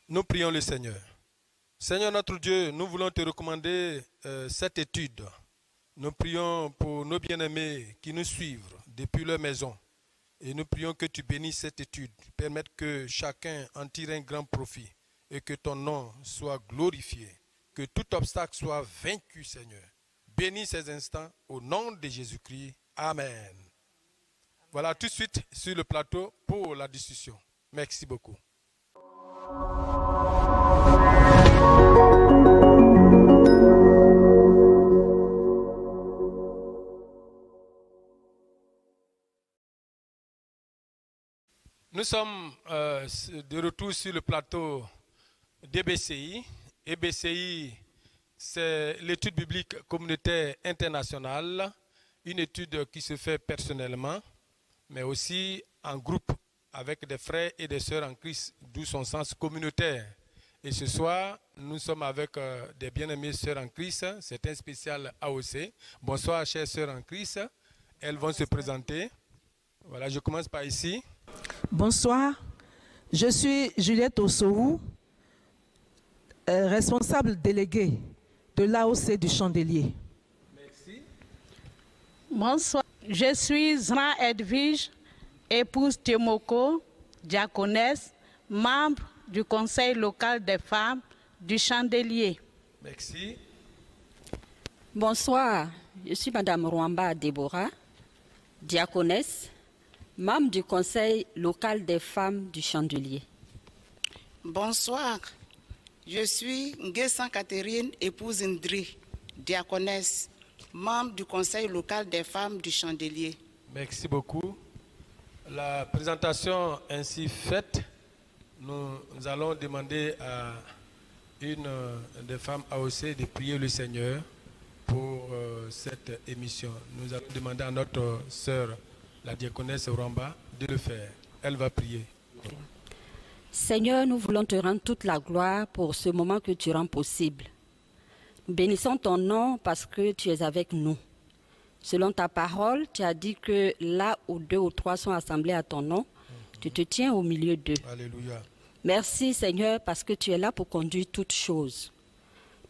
Nous prions le Seigneur. Seigneur notre Dieu, nous voulons te recommander cette étude. Nous prions pour nos bien-aimés qui nous suivent depuis leur maison. Et nous prions que tu bénisses cette étude, permette que chacun en tire un grand profit et que ton nom soit glorifié, que tout obstacle soit vaincu, Seigneur. Bénis ces instants au nom de Jésus-Christ. Amen. Voilà, tout de suite sur le plateau pour la discussion. Merci beaucoup. Nous sommes de retour sur le plateau d'EBCI. EBCI, c'est l'étude biblique communautaire internationale, une étude qui se fait personnellement, mais aussi en groupe avec des frères et des sœurs en Christ, d'où son sens communautaire. Et ce soir, nous sommes avec des bien-aimées sœurs en Christ, c'est un spécial AOC. Bonsoir, chères sœurs en Christ. Elles vont se présenter. Voilà, je commence par ici. Bonsoir, je suis Juliette Ossoou, responsable déléguée de l'AOC du Chandelier. Merci. Bonsoir, je suis Zran Edwige, épouse Thémoko, diaconesse, membre du conseil local des femmes du Chandelier. Merci. Bonsoir, je suis Madame Rwamba Déborah, diaconesse, membre du conseil local des femmes du Chandelier. Bonsoir, je suis Nguessan Catherine, épouse Ndri, diaconesse, membre du conseil local des femmes du Chandelier. Merci beaucoup. La présentation ainsi faite, nous allons demander à une des femmes AOC de prier le Seigneur pour cette émission. Nous allons demander à notre sœur, la diaconesse Rwamba, de le faire. Elle va prier. Seigneur, nous voulons te rendre toute la gloire pour ce moment que tu rends possible. Nous bénissons ton nom parce que tu es avec nous. Selon ta parole, tu as dit que là où 2 ou 3 sont assemblés à ton nom, tu te tiens au milieu d'eux. Alléluia. Merci Seigneur parce que tu es là pour conduire toutes choses.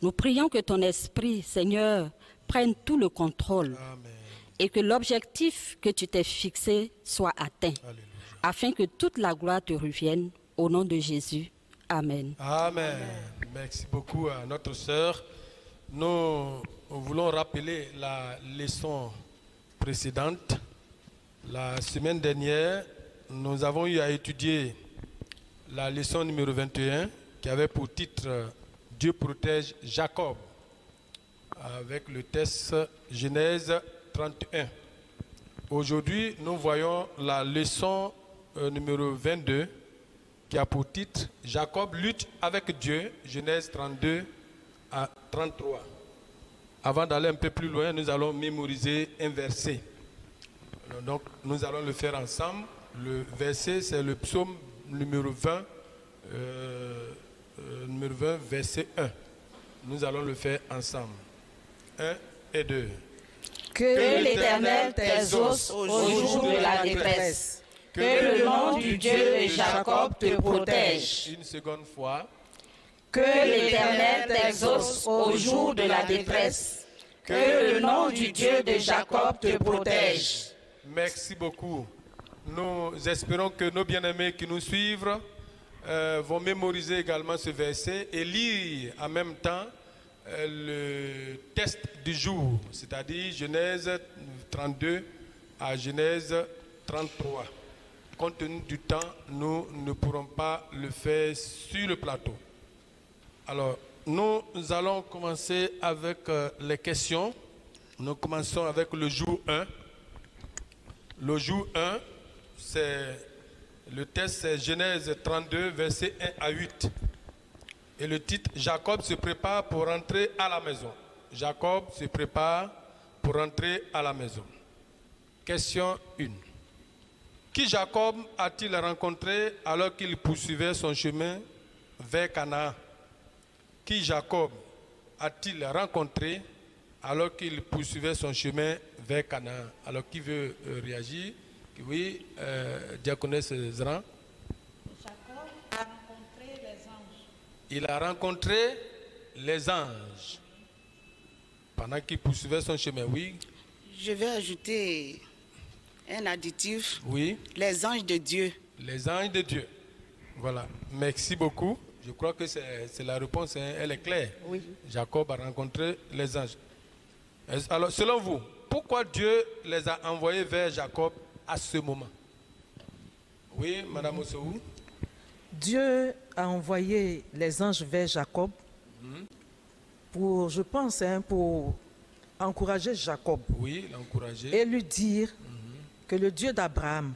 Nous prions que ton esprit, Seigneur, prenne tout le contrôle. Amen. Et que l'objectif que tu t'es fixé soit atteint, Alléluia. afin que toute la gloire te revienne, au nom de Jésus. Amen. Amen. Merci beaucoup à notre sœur. Nous voulons rappeler la leçon précédente. La semaine dernière, nous avons eu à étudier la leçon numéro 21 qui avait pour titre « Dieu protège Jacob » avec le texte Genèse 31. Aujourd'hui, nous voyons la leçon numéro 22 qui a pour titre « Jacob lutte avec Dieu » Genèse 32 à 33. Avant d'aller un peu plus loin, nous allons mémoriser un verset. Donc, nous allons le faire ensemble. Le verset, c'est le psaume numéro 20, verset 1. Nous allons le faire ensemble. 1 et 2. Que l'Éternel t'exauce au jour de la détresse. Que le nom du Dieu de Jacob te protège. Une seconde fois. Que l'Éternel t'exauce au jour de la détresse. Que le nom du Dieu de Jacob te protège. Merci beaucoup. Nous espérons que nos bien-aimés qui nous suivent vont mémoriser également ce verset et lire en même temps le texte du jour, c'est-à-dire Genèse 32 à Genèse 33. Compte tenu du temps, nous ne pourrons pas le faire sur le plateau. Alors, nous allons commencer avec les questions. Nous commençons avec le jour 1. Le jour 1, le texte c'est Genèse 32, versets 1 à 8. Et le titre, Jacob se prépare pour rentrer à la maison. Jacob se prépare pour rentrer à la maison. Question 1. Qui Jacob a-t-il rencontré alors qu'il poursuivait son chemin vers Canaan? Qui Jacob a-t-il rencontré alors qu'il poursuivait son chemin vers Canaan? Alors, qui veut réagir? Oui, diaconesse Zran. Jacob a rencontré les anges. Il a rencontré les anges pendant qu'il poursuivait son chemin. Oui. Je vais ajouter un additif. Oui. Les anges de Dieu. Les anges de Dieu. Voilà. Merci beaucoup. Je crois que c'est la réponse, hein, elle est claire. Oui. Jacob a rencontré les anges. Alors, selon vous, pourquoi Dieu les a envoyés vers Jacob à ce moment? Oui, Madame Osou. Dieu a envoyé les anges vers Jacob pour, je pense, hein, pour encourager Jacob. Oui, l'encourager. Et lui dire que le Dieu d'Abraham,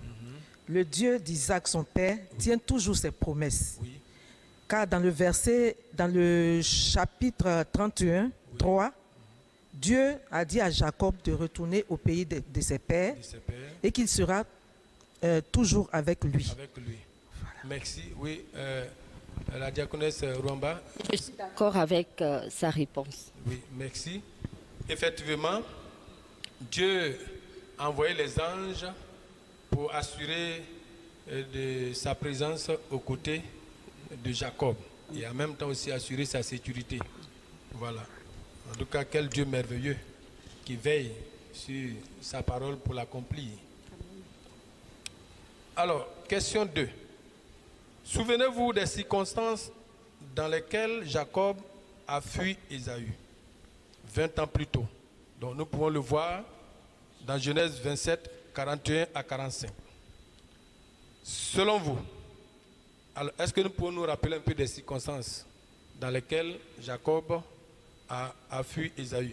le Dieu d'Isaac, son père, tient toujours ses promesses. Oui. Car dans le chapitre 31, 3, Dieu a dit à Jacob de retourner au pays de ses pères et qu'il sera toujours avec lui. Avec lui. Voilà. Merci. Oui, la diaconesse Rwamba. Je suis d'accord avec sa réponse. Oui, merci. Effectivement, Dieu a envoyé les anges pour assurer de sa présence aux côtés de Jacob et en même temps aussi assurer sa sécurité. Voilà. En tout cas, quel Dieu merveilleux qui veille sur sa parole pour l'accomplir. Alors, question 2. Souvenez-vous des circonstances dans lesquelles Jacob a fui Ésaü 20 ans plus tôt. Donc nous pouvons le voir dans Genèse 27, 41 à 45. Selon vous, est-ce que nous pouvons nous rappeler un peu des circonstances dans lesquelles Jacob a fui Ésaü?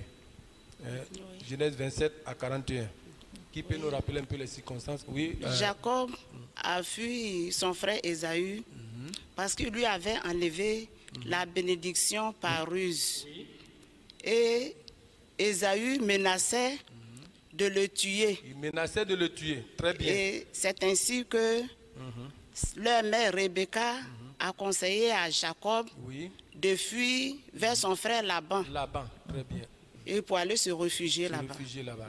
Genèse 27 à 41. Qui peut nous rappeler un peu les circonstances? Oui. Jacob a fui son frère Ésaü parce qu'il lui avait enlevé la bénédiction par ruse. Et Ésaü menaçait de le tuer. Il menaçait de le tuer. Très bien. Et c'est ainsi que leur mère Rebecca a conseillé à Jacob de fuir vers son frère Laban. Laban, très bien. Et pour aller se réfugier là-bas.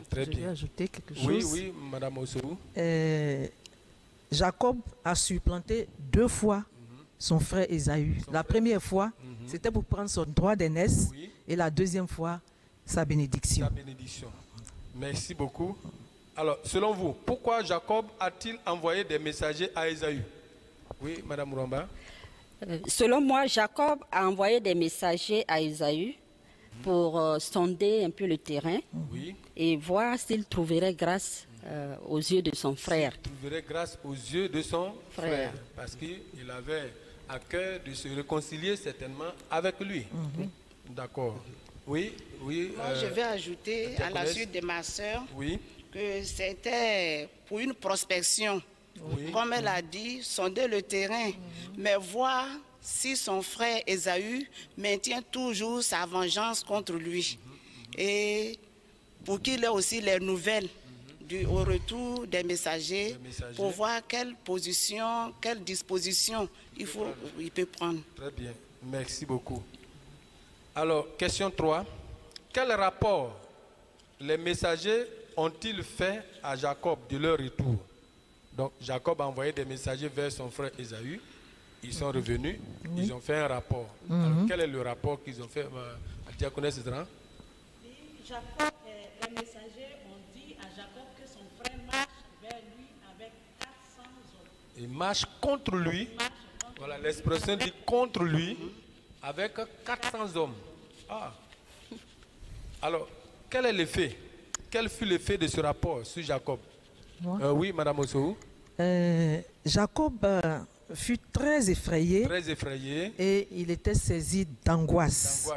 Très bien. Je vais ajouter quelque chose. Oui, oui, Madame Osou. Jacob a supplanté 2 fois son frère Ésaü. La première fois, c'était pour prendre son droit d'aînesse, et la deuxième fois, sa bénédiction. Sa bénédiction. Merci beaucoup. Alors, selon vous, pourquoi Jacob a-t-il envoyé des messagers à Ésaü? Oui, Madame Rwamba. Selon moi, Jacob a envoyé des messagers à Ésaü pour sonder un peu le terrain et voir s'il trouverait grâce aux yeux de son frère. Il trouverait grâce aux yeux de son frère. Parce qu'il avait à cœur de se réconcilier certainement avec lui. D'accord. Oui, oui. Moi, je vais ajouter à la suite de ma soeur que c'était pour une prospection. Comme elle a dit, sonder le terrain, mais voir si son frère Ésaü maintient toujours sa vengeance contre lui. Et pour qu'il ait aussi les nouvelles au retour des messagers, pour voir quelle position, quelle disposition il peut prendre. Très bien, merci beaucoup. Alors, question 3. Quel rapport les messagers ont-ils fait à Jacob de leur retour? Donc, Jacob a envoyé des messagers vers son frère Ésaü. Ils sont revenus, ils ont fait un rapport. Alors, quel est le rapport qu'ils ont fait, diaconesse Zedran? Jacob, les messagers ont dit à Jacob que son frère marche vers lui avec 400 hommes. Il marche contre lui. Voilà, l'expression dit contre lui avec 400 hommes. Ah. Alors, quel est l'effet? Quel fut l'effet de ce rapport sur Jacob? Oui, Madame Osou. Jacob fut très effrayé. Très effrayé. Et il était saisi d'angoisse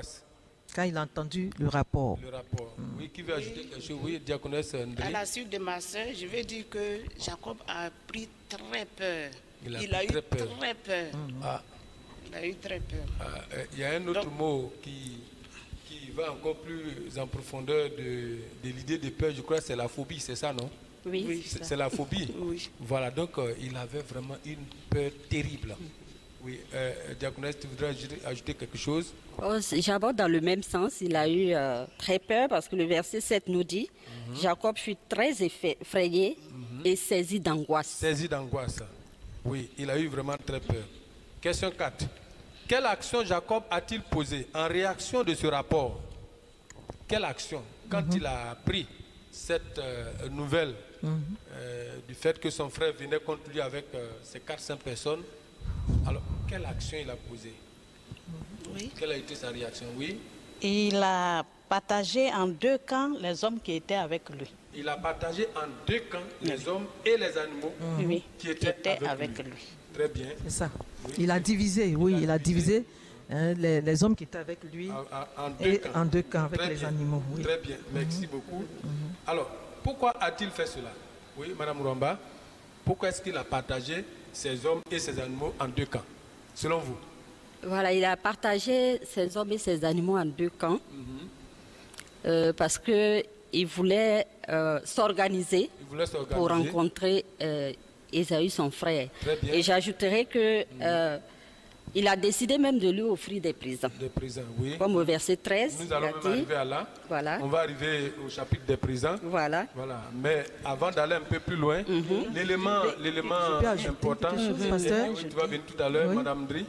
quand il a entendu le rapport. Le rapport. Oui, qui veut ajouter quelque chose? Oui, diaconesse André. À la suite de ma soeur, je vais dire que Jacob a pris très peur. Il a eu très peur. Il a eu très peur. Il y a un autre mot qui va encore plus en profondeur de l'idée de peur. Je crois que c'est la phobie, c'est ça, non? Oui, c'est la phobie. Voilà, donc il avait vraiment une peur terrible. Oui, diaconesse, tu voudrais ajouter quelque chose? J'aborde dans le même sens. Il a eu très peur parce que le verset 7 nous dit Jacob fut très effrayé et saisi d'angoisse. Saisi d'angoisse. Oui, il a eu vraiment très peur. Question 4. Quelle action Jacob a-t-il posée en réaction de ce rapport? Quelle action? Quand il a appris cette nouvelle du fait que son frère venait contre lui avec ses 400 personnes, alors quelle action il a posée? Oui. Quelle a été sa réaction? Oui. Il a partagé en 2 camps les hommes qui étaient avec lui. Il a partagé en 2 camps les hommes et les animaux qui étaient avec lui. Très bien. C'est ça. Oui. Il a divisé, oui, il a divisé les hommes qui étaient avec lui en deux camps avec les animaux. Oui. Très bien, merci beaucoup. Alors, pourquoi a-t-il fait cela? Oui, Madame Rwamba, pourquoi est-ce qu'il a partagé ses hommes et ses animaux en 2 camps, selon vous? Voilà, il a partagé ses hommes et ses animaux en 2 camps parce qu'il voulait s'organiser pour rencontrer Ésaü, son frère. Et j'ajouterai que il a décidé même de lui offrir des prisons. Des prisons, oui. Comme au verset 13. Nous allons même arriver à là. Voilà. On va arriver au chapitre des prisons. Voilà. Mais avant d'aller un peu plus loin, l'élément important, tu vas venir tout à l'heure, Madame Dri.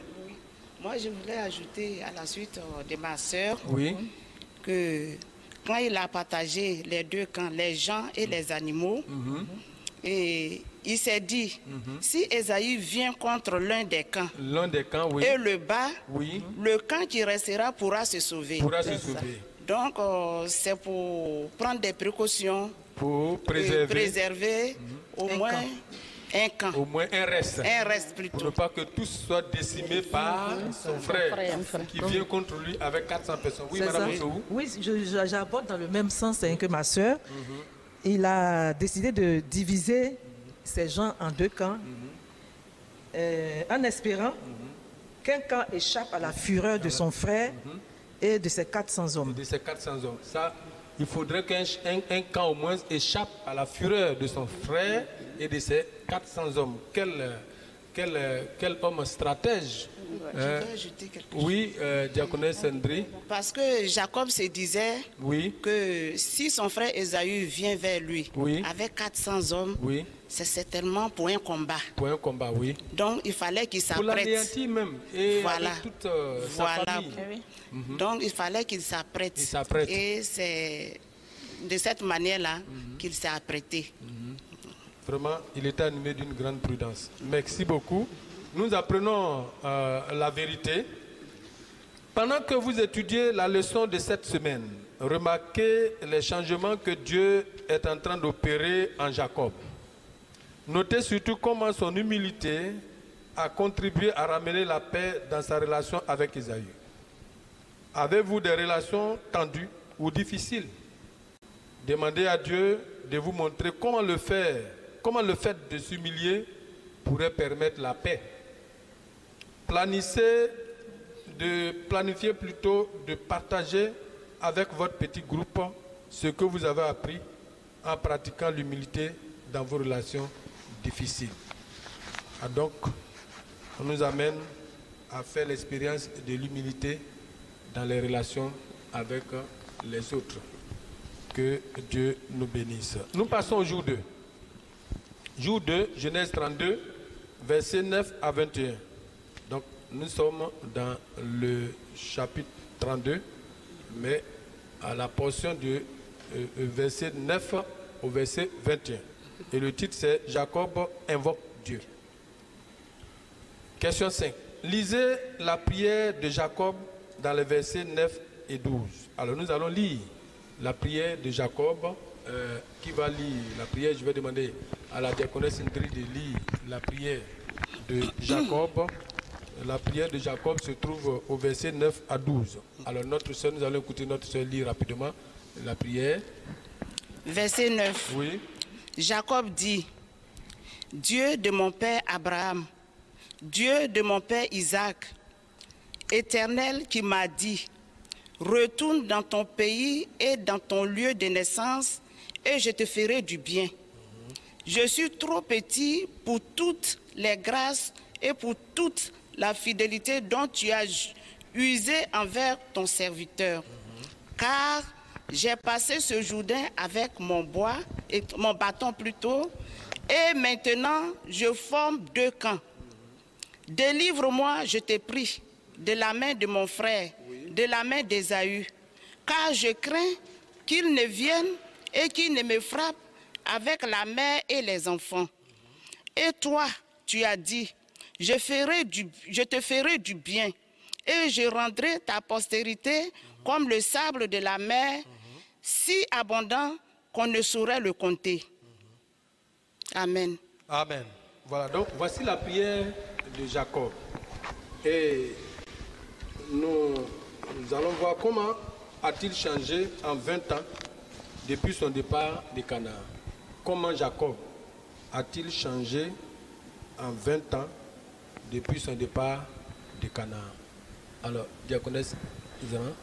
Moi, je voulais ajouter à la suite de ma sœur que quand il a partagé les 2 camps, les gens et les animaux, et il s'est dit, si Ésaü vient contre l'un des camps, et le bat, le camp qui restera pourra se sauver. Donc, c'est pour prendre des précautions, pour préserver au moins un camp. Au moins un reste. Un reste plutôt. Pour ne pas que tous soient décimés par son frère qui vient contre lui avec 400 personnes. Oui, Madame Moussou. Oui, j'aborde dans le même sens que ma soeur. Il a décidé de diviser ces gens en 2 camps en espérant qu'un camp échappe à la fureur de son frère et de ses 400 hommes. Ça, il faudrait qu'un camp au moins échappe à la fureur de son frère et de ses 400 hommes. Quel homme stratège. Je vais ajouter quelque chose. Oui, Diaconesse Sendri. Parce que Jacob se disait que si son frère Ésaü vient vers lui avec 400 hommes, c'est certainement pour un combat. Pour un combat, oui. Donc il fallait qu'il s'apprête. Pour l'anéantir même. Et avec toute sa famille. Donc il fallait qu'il s'apprête. Et c'est de cette manière-là qu'il s'est apprêté. Vraiment, il était animé d'une grande prudence. Merci beaucoup. Nous apprenons la vérité. Pendant que vous étudiez la leçon de cette semaine, remarquez les changements que Dieu est en train d'opérer en Jacob. Notez surtout comment son humilité a contribué à ramener la paix dans sa relation avec Ésaü. Avez-vous des relations tendues ou difficiles? Demandez à Dieu de vous montrer comment le fait de s'humilier pourrait permettre la paix. Planifiez plutôt de partager avec votre petit groupe ce que vous avez appris en pratiquant l'humilité dans vos relations difficiles. Donc, on nous amène à faire l'expérience de l'humilité dans les relations avec les autres. Que Dieu nous bénisse. Nous passons au jour 2. Jour 2, Genèse 32, versets 9 à 21. Donc, nous sommes dans le chapitre 32, mais à la portion du verset 9 au verset 21. Et le titre, c'est « Jacob invoque Dieu ». Question 5. Lisez la prière de Jacob dans les versets 9 et 12. Alors, nous allons lire la prière de Jacob. Qui va lire la prière? Je vais demander à la diaconesse Indri de lire la prière de Jacob. La prière de Jacob se trouve au verset 9 à 12. Alors notre soeur, nous allons écouter notre soeur lire rapidement la prière. Verset 9. Oui. Jacob dit, Dieu de mon père Abraham, Dieu de mon père Isaac, Éternel qui m'a dit, retourne dans ton pays et dans ton lieu de naissance et je te ferai du bien. Je suis trop petit pour toutes les grâces et pour toute la fidélité dont tu as usé envers ton serviteur. Car j'ai passé ce Jourdain avec mon bois, et mon bâton plutôt, et maintenant je forme 2 camps. Délivre-moi, je te prie, de la main de mon frère, de la main d'Ésaü, car je crains qu'il ne vienne et qu'il ne me frappe avec la mère et les enfants. Et toi, tu as dit, je te ferai du bien, et je rendrai ta postérité comme le sable de la mer, si abondant qu'on ne saurait le compter. Amen. Amen. Voilà, donc voici la prière de Jacob. Et nous allons voir comment a-t-il changé en 20 ans depuis son départ de Canaan. Comment Jacob a-t-il changé en 20 ans depuis son départ de Canaan? Alors, diaconesse Isabelle.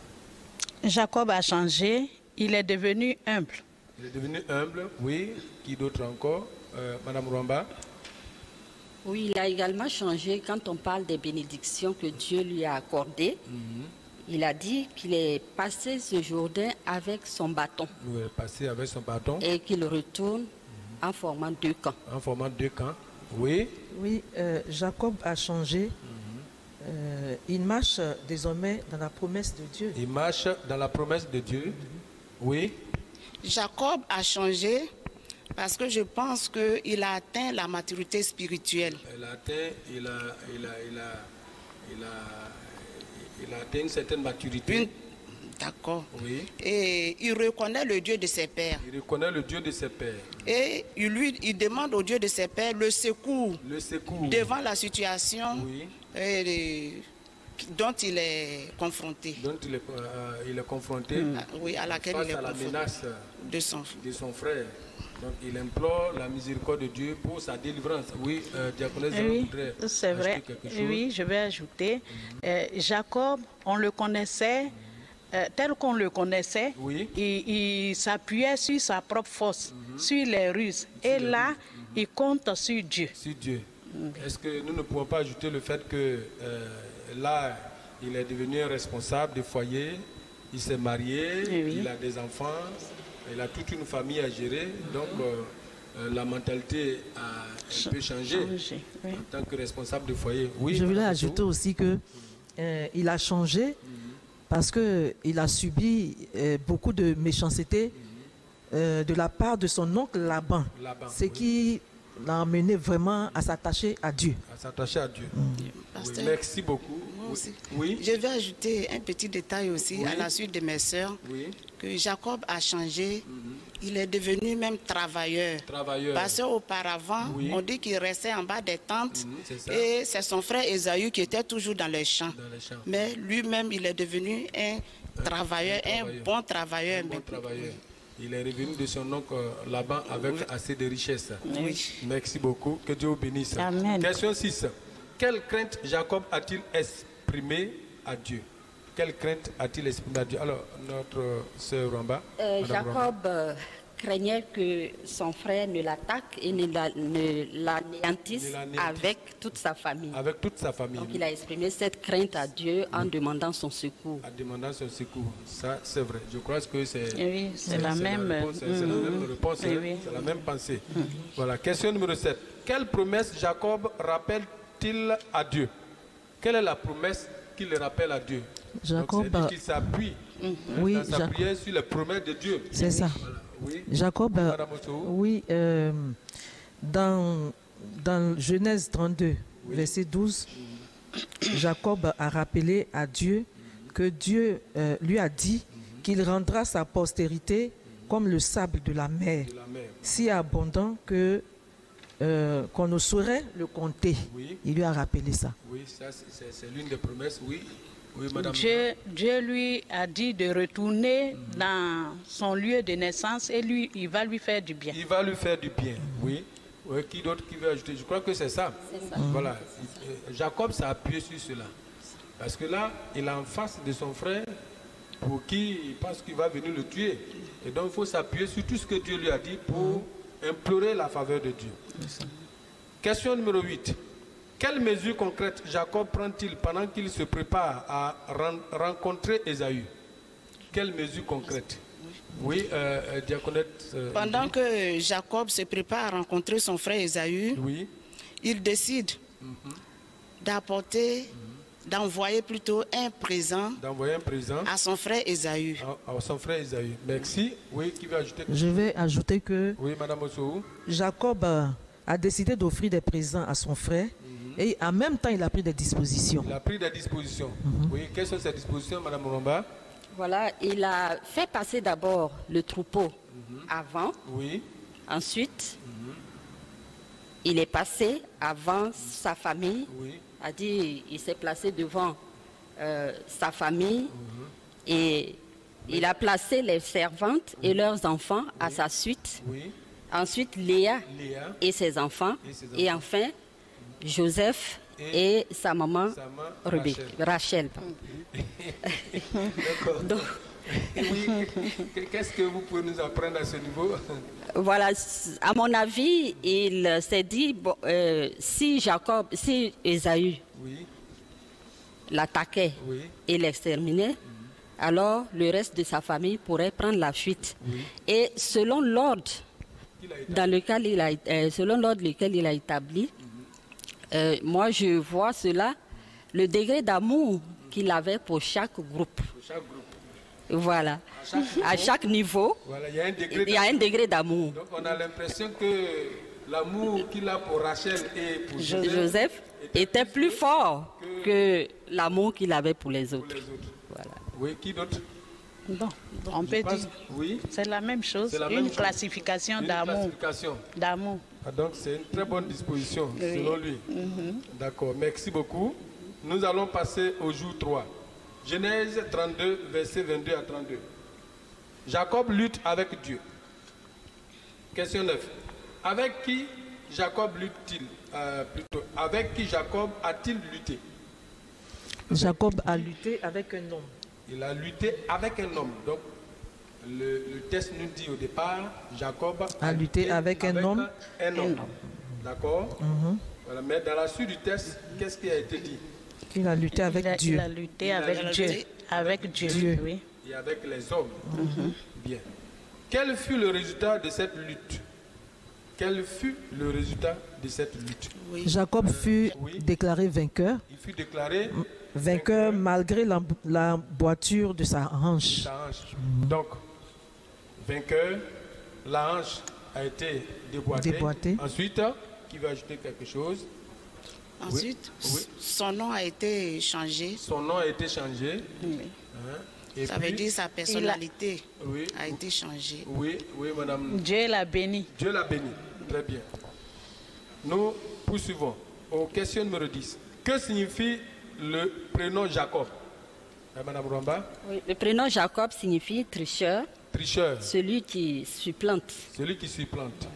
Jacob a changé, il est devenu humble. Il est devenu humble, oui. Qui d'autre encore? Madame Rwamba. Oui, il a également changé quand on parle des bénédictions que Dieu lui a accordées. Il a dit qu'il est passé ce Jourdain avec son bâton. Il est passé avec son bâton. Et qu'il retourne en formant 2 camps. En formant 2 camps, oui. Oui, Jacob a changé. Il marche désormais dans la promesse de Dieu. Il marche dans la promesse de Dieu, oui. Jacob a changé parce que je pense qu'il a atteint la maturité spirituelle. Il a atteint une certaine maturité. D'accord. Oui. Et il reconnaît le Dieu de ses pères. Il reconnaît le Dieu de ses pères. Et il demande au Dieu de ses pères le secours. Le secours. Devant la situation oui. dont il est confronté. Dont il est confronté. Oui, à laquelle face il est à la confronté. menace de son frère. Donc il implore la miséricorde de Dieu pour sa délivrance. Oui, diaconesse, oui, c'est vrai. Oui, je vais ajouter. Jacob, on le connaissait, tel qu'on le connaissait, oui. il s'appuyait sur sa propre force, sur les ruses. Et là, il compte sur Dieu. Sur Dieu. Est-ce que nous ne pouvons pas ajouter le fait que là, il est devenu un responsable de foyer, il s'est marié, il a des enfants, il a toute une famille à gérer, donc la mentalité a un peu changé en tant que responsable de foyer. Oui, je voulais ajouter aussi que il a changé parce qu'il a subi beaucoup de méchanceté de la part de son oncle Laban, ce qui l'a amené vraiment à s'attacher à Dieu. À s'attacher à Dieu. Oui, merci beaucoup. Oui. Je vais ajouter un petit détail aussi à la suite de mes sœurs, que Jacob a changé, il est devenu même travailleur. Parce qu'auparavant, on dit qu'il restait en bas des tentes et c'est son frère Ésaü qui était toujours dans les champs. Mais lui-même, il est devenu un travailleur, un bon travailleur. Il est revenu de son oncle Laban avec assez de richesses. Oui. Merci beaucoup. Que Dieu vous bénisse. Amen. Question 6. Quelle crainte Jacob a-t-il exprimé à Dieu? Quelle crainte a-t-il exprimé à Dieu? Alors, notre sœur Rwamba. Jacob craignait que son frère ne l'attaque et ne l'anéantisse avec toute sa famille. Avec toute sa famille. Donc il a exprimé cette crainte à Dieu en demandant son secours. En demandant son secours. Ça, c'est vrai. Je crois que c'est la même réponse. C'est la même réponse. C'est la même pensée. Voilà. Question numéro 7. Quelle promesse Jacob rappelle-t-il à Dieu? Quelle est la promesse qu'il rappelle à Dieu? Jacob, c'est qu'il s'appuie dans sa prière sur les promesses de Dieu. C'est ça. Voilà. Oui. Jacob, dans Genèse 32, verset 12, Jacob a rappelé à Dieu que Dieu lui a dit qu'il rendra sa postérité comme le sable de la mer, si abondant que qu'on ne saurait le compter. Il lui a rappelé ça. Oui, ça c'est l'une des promesses, oui. Oui, madame. Dieu lui a dit de retourner dans son lieu de naissance et il va lui faire du bien. Il va lui faire du bien, oui. Qui d'autre qui veut ajouter? Je crois que c'est ça. Voilà. Jacob s'est appuyé sur cela. Parce que là, il est en face de son frère pour qui il pense qu'il va venir le tuer. Et donc, il faut s'appuyer sur tout ce que Dieu lui a dit pour implorer la faveur de Dieu. Question numéro 8. Quelles mesures concrètes Jacob prend-il pendant qu'il se prépare à rencontrer Ésaü? Quelles mesures concrètes? Oui, diaconette. Pendant que Jacob se prépare à rencontrer son frère Ésaü, il décide d'apporter d'envoyer plutôt un présent à son frère Ésaü. À son frère Ésaü. Merci. Oui, qui veut ajouter? Je vais ajouter que oui, Madame Ossou. Jacob a décidé d'offrir des présents à son frère et en même temps il a pris des dispositions. Il a pris des dispositions. Oui, quelles sont ces dispositions, Madame Romba? Voilà, il a fait passer d'abord le troupeau avant. Oui. Ensuite, il est passé avant sa famille. Oui. A dit, il s'est placé devant sa famille et il a placé les servantes et leurs enfants à sa suite. Oui. Ensuite, Léa et ses enfants. Et enfin, Joseph et sa maman Rachel. Donc, oui, qu'est-ce que vous pouvez nous apprendre à ce niveau? Voilà, à mon avis, il s'est dit, bon, si Ésaü l'attaquait et l'exterminait, alors le reste de sa famille pourrait prendre la fuite. Et selon l'ordre lequel il a établi, moi je vois cela, le degré d'amour qu'il avait pour chaque groupe. Voilà. À chaque niveau, voilà, il y a un degré d'amour. Donc on a l'impression que l'amour qu'il a pour Rachel et pour Joseph était plus fort que l'amour qu'il avait pour les autres. Voilà. Oui, qui d'autre? Bon, on peut dire. Oui. C'est la même chose, classification d'amour. Ah, donc c'est une très bonne disposition selon lui. D'accord, merci beaucoup. Nous allons passer au jour 3. Genèse 32, versets 22 à 32. Jacob lutte avec Dieu. Question 9. Avec qui Jacob lutte-t-il avec qui Jacob a-t-il lutté? Jacob a lutté avec un homme. Il a lutté avec un homme. Donc, le texte nous dit au départ, Jacob a lutté avec un homme. D'accord? Voilà, mais dans la suite du texte, qu'est-ce qui a été dit? Il a lutté avec Dieu. Il a lutté avec Dieu. Oui. Et avec les hommes. Bien. Quel fut le résultat de cette lutte? Quel fut le résultat de cette lutte? Jacob fut déclaré vainqueur. Il fut déclaré vainqueur malgré la boiture de sa hanche. Donc, vainqueur, la hanche a été déboîtée. Ensuite, qui va ajouter quelque chose? Ensuite, son nom a été changé. Son nom a été changé. Et ça veut dire sa personnalité a été changée. Oui, madame. Dieu l'a béni. Dieu l'a béni. Très bien. Nous poursuivons aux questions numéro 10. Que signifie le prénom Jacob? Madame Ramba? Oui, le prénom Jacob signifie tricheur. Tricheur. Celui qui supplante. Celui qui supplante.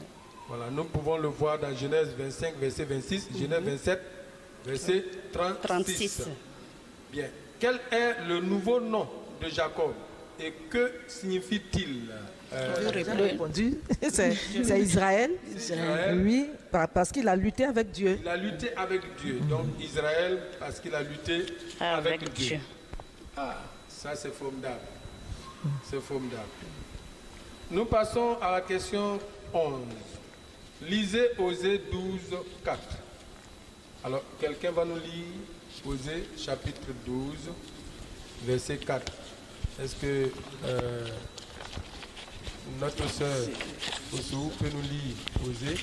Voilà, nous pouvons le voir dans Genèse 25, verset 26, Genèse 27, verset 36. Bien. Quel est le nouveau nom de Jacob et que signifie-t-il? Répondu. C'est Israël. Oui, parce qu'il a lutté avec Dieu. Il a lutté avec Dieu. Donc Israël, parce qu'il a lutté avec Dieu. Ah, ça c'est formidable. C'est formidable. Nous passons à la question 11. Lisez Osée 12, 4. Alors, quelqu'un va nous lire Osée chapitre 12, verset 4. Est-ce que notre sœur Ossou peut nous lire Osée?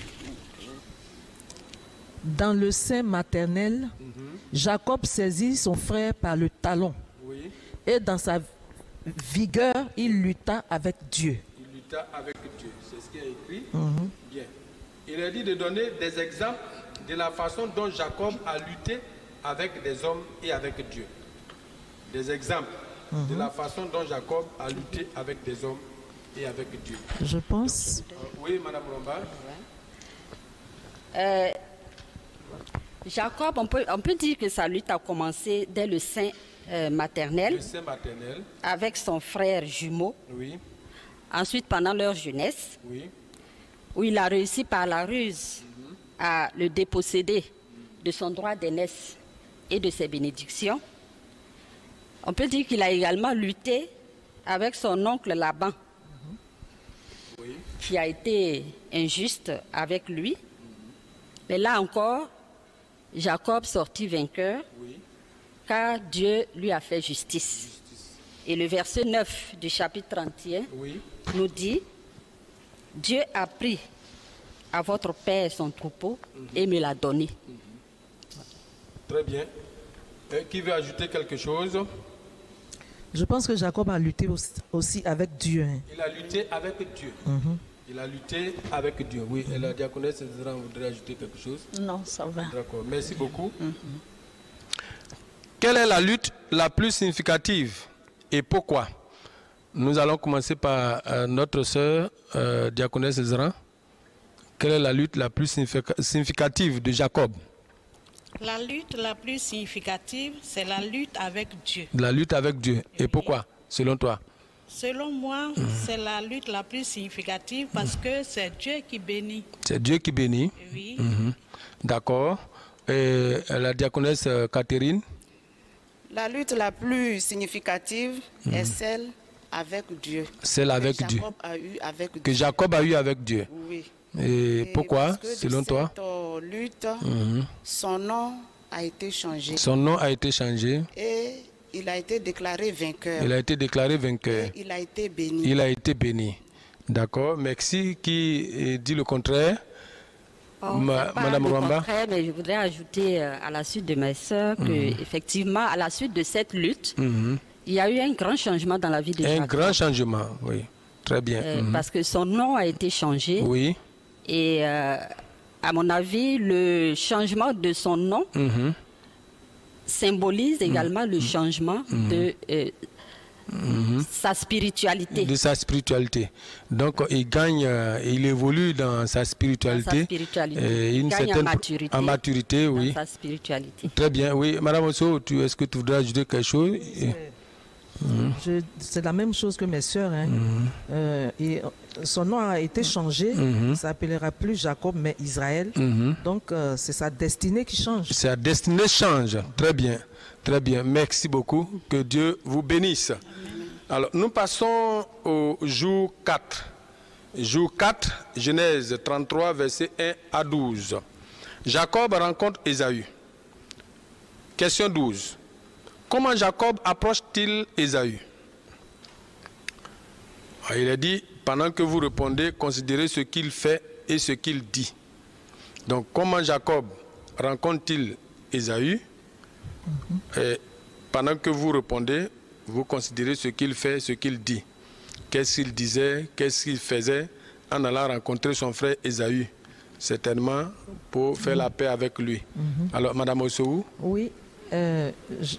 Dans le sein maternel, Jacob saisit son frère par le talon. Oui. Et dans sa vigueur, il lutta avec Dieu. Il lutta avec Dieu. C'est ce qui est écrit. Bien. Il est dit de donner des exemples de la façon dont Jacob a lutté avec des hommes et avec Dieu. Des exemples de la façon dont Jacob a lutté avec des hommes et avec Dieu. Je pense. Oui, Madame Romba. Jacob, on peut dire que sa lutte a commencé dès le sein maternel. Le sein maternel. Avec son frère jumeau. Oui. Ensuite, pendant leur jeunesse. Oui. Où il a réussi par la ruse à le déposséder de son droit d'aînesse et de ses bénédictions. On peut dire qu'il a également lutté avec son oncle Laban, qui a été injuste avec lui. Mais là encore, Jacob sortit vainqueur car Dieu lui a fait justice. Et le verset 9 du chapitre 31 nous dit, Dieu a pris à votre père son troupeau et me l'a donné. Très bien. Qui veut ajouter quelque chose? Je pense que Jacob a lutté aussi avec Dieu. Il a lutté avec Dieu. Il a lutté avec Dieu. Oui, et la diaconesse voudrait ajouter quelque chose? Non, ça va. D'accord, merci beaucoup. Quelle est la lutte la plus significative et pourquoi? Nous allons commencer par notre sœur, diaconesse Ezra. Quelle est la lutte la plus significative de Jacob? La lutte la plus significative, c'est la lutte avec Dieu. La lutte avec Dieu. Et pourquoi, selon toi? Selon moi, c'est la lutte la plus significative parce que c'est Dieu qui bénit. C'est Dieu qui bénit? Oui. D'accord. Et la diaconesse Catherine? La lutte la plus significative est celle avec Dieu. Celle avec Dieu. Que Jacob a eu avec Dieu. Oui. Et pourquoi, selon toi? Cette lutte, son nom a été changé. Son nom a été changé. Et il a été déclaré vainqueur. Il a été déclaré vainqueur. Et il a été béni. Il a été béni. D'accord. Merci. Qui dit le contraire? Madame Rwamba. Mais je voudrais ajouter à la suite de mes sœurs que effectivement, à la suite de cette lutte, il y a eu un grand changement dans la vie de Jacob. Un grand changement, oui. Très bien. Parce que son nom a été changé. Oui. Et à mon avis, le changement de son nom symbolise également le changement de sa spiritualité. De sa spiritualité. Donc, il gagne, il évolue dans sa spiritualité. Dans sa spiritualité. Une certaine en maturité, oui. Dans sa spiritualité. Très bien, oui. Madame Osso, est-ce que tu voudrais ajouter quelque chose? C'est la même chose que mes sœurs. Et son nom a été changé. Il ne s'appellera plus Jacob, mais Israël. Donc, c'est sa destinée qui change. Sa destinée change. Très bien. Très bien. Merci beaucoup. Que Dieu vous bénisse. Alors, nous passons au jour 4. Jour 4, Genèse 33, versets 1 à 12. Jacob rencontre Ésaü. Question 12. Comment Jacob approche-t-il Ésaü? Il a dit, pendant que vous répondez, considérez ce qu'il fait et ce qu'il dit. Donc, comment Jacob rencontre-t-il Ésaü? Et pendant que vous répondez, vous considérez ce qu'il fait, ce qu'il dit. Qu'est-ce qu'il disait, qu'est-ce qu'il faisait en allant rencontrer son frère Ésaü, certainement pour faire la paix avec lui. Alors, Madame Ossou? Oui.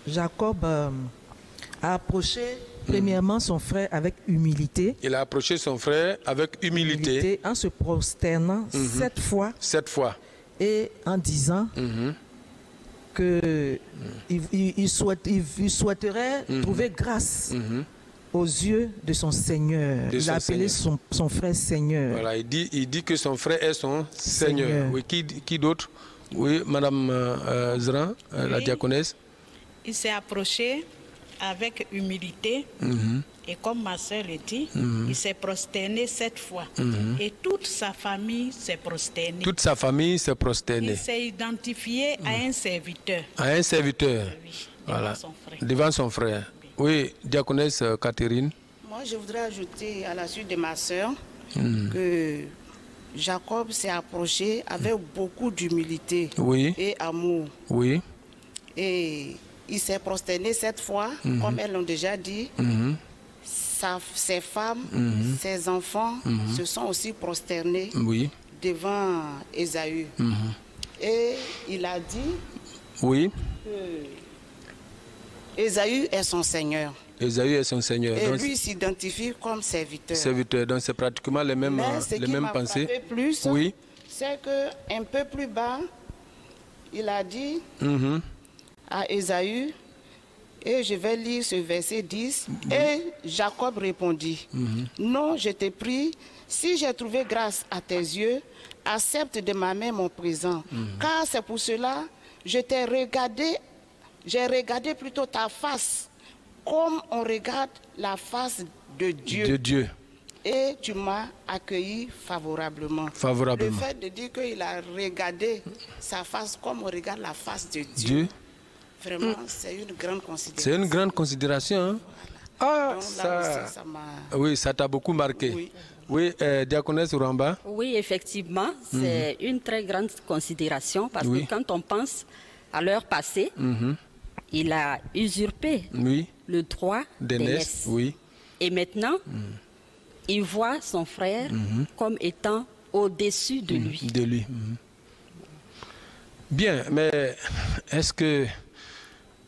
Jacob a approché premièrement son frère avec humilité. Il a approché son frère avec humilité. En se prosternant 7 fois. 7 fois. Et en disant qu'il souhaiterait trouver grâce aux yeux de son Seigneur. Il a appelé son frère Seigneur. Voilà, il dit que son frère est son Seigneur. Oui, qui d'autre? Oui, Madame Zran, la diaconesse. Il s'est approché avec humilité et comme ma soeur le dit, il s'est prosterné 7 fois. Et toute sa famille s'est prosternée. Toute sa famille s'est prosternée. Il s'est identifié à un serviteur. À un serviteur. Oui, voilà. son frère. Devant son frère. Oui, diaconesse Catherine. Moi, je voudrais ajouter à la suite de ma soeur que Jacob s'est approché avec beaucoup d'humilité et amour. Oui. Et il s'est prosterné 7 fois, comme elles l'ont déjà dit. Ses femmes, ses enfants se sont aussi prosternés devant Ésaü. Et il a dit que Ésaü est son Seigneur. Ésaü est son Seigneur. Et donc, lui s'identifie comme serviteur. Serviteur, donc c'est pratiquement les mêmes pensées. Plus, c'est qu'un peu plus bas, il a dit à Ésaü, et je vais lire ce verset 10, et Jacob répondit, non, je te prie, si j'ai trouvé grâce à tes yeux, accepte de ma main mon présent, car c'est pour cela je t'ai regardé, j'ai regardé plutôt ta face, comme on regarde la face de Dieu. De Dieu. Et tu m'as accueilli favorablement. Favorablement. Le fait de dire qu'il a regardé sa face comme on regarde la face de Dieu. Vraiment, c'est une grande considération. C'est une grande considération. Hein? Ah, oui, ça t'a beaucoup marqué. Oui, oui, Diaconesse Ramba. Oui, effectivement, c'est une très grande considération parce que quand on pense à l'heure passée, il a usurpé le droit d'aînesse. Oui. Et maintenant, il voit son frère comme étant au-dessus de lui. Bien, mais est-ce que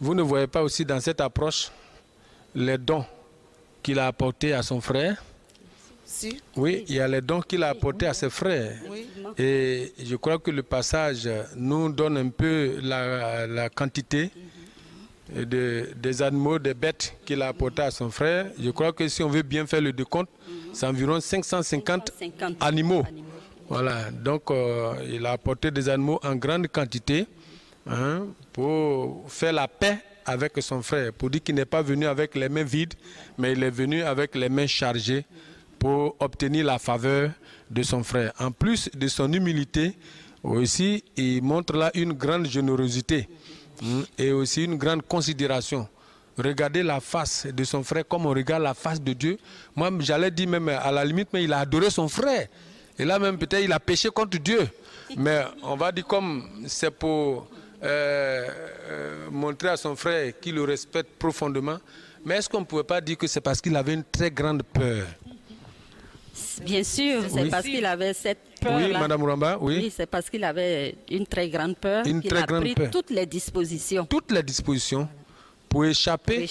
vous ne voyez pas aussi dans cette approche les dons qu'il a apportés à son frère? Si. Oui, il y a les dons qu'il a apportés à ses frères. Oui. Et je crois que le passage nous donne un peu la quantité des animaux, des bêtes qu'il a apportés à son frère. Je crois que si on veut bien faire le décompte, c'est environ 550 animaux. Voilà, donc il a apporté des animaux en grande quantité pour faire la paix avec son frère, pour dire qu'il n'est pas venu avec les mains vides, mais il est venu avec les mains chargées pour obtenir la faveur de son frère. En plus de son humilité, aussi, il montre là une grande générosité et aussi une grande considération. Regardez la face de son frère comme on regarde la face de Dieu. Moi, j'allais dire même à la limite, mais il a adoré son frère. Et là même, peut-être, il a péché contre Dieu. Mais on va dire comme c'est pour montrer à son frère qu'il le respecte profondément. Mais est-ce qu'on ne pouvait pas dire que c'est parce qu'il avait une très grande peur? Bien sûr, c'est parce qu'il avait cette peur. Oui, Madame Ramba, oui, c'est parce qu'il avait une très grande peur qu'il a pris toutes les dispositions. Toutes les dispositions pour échapper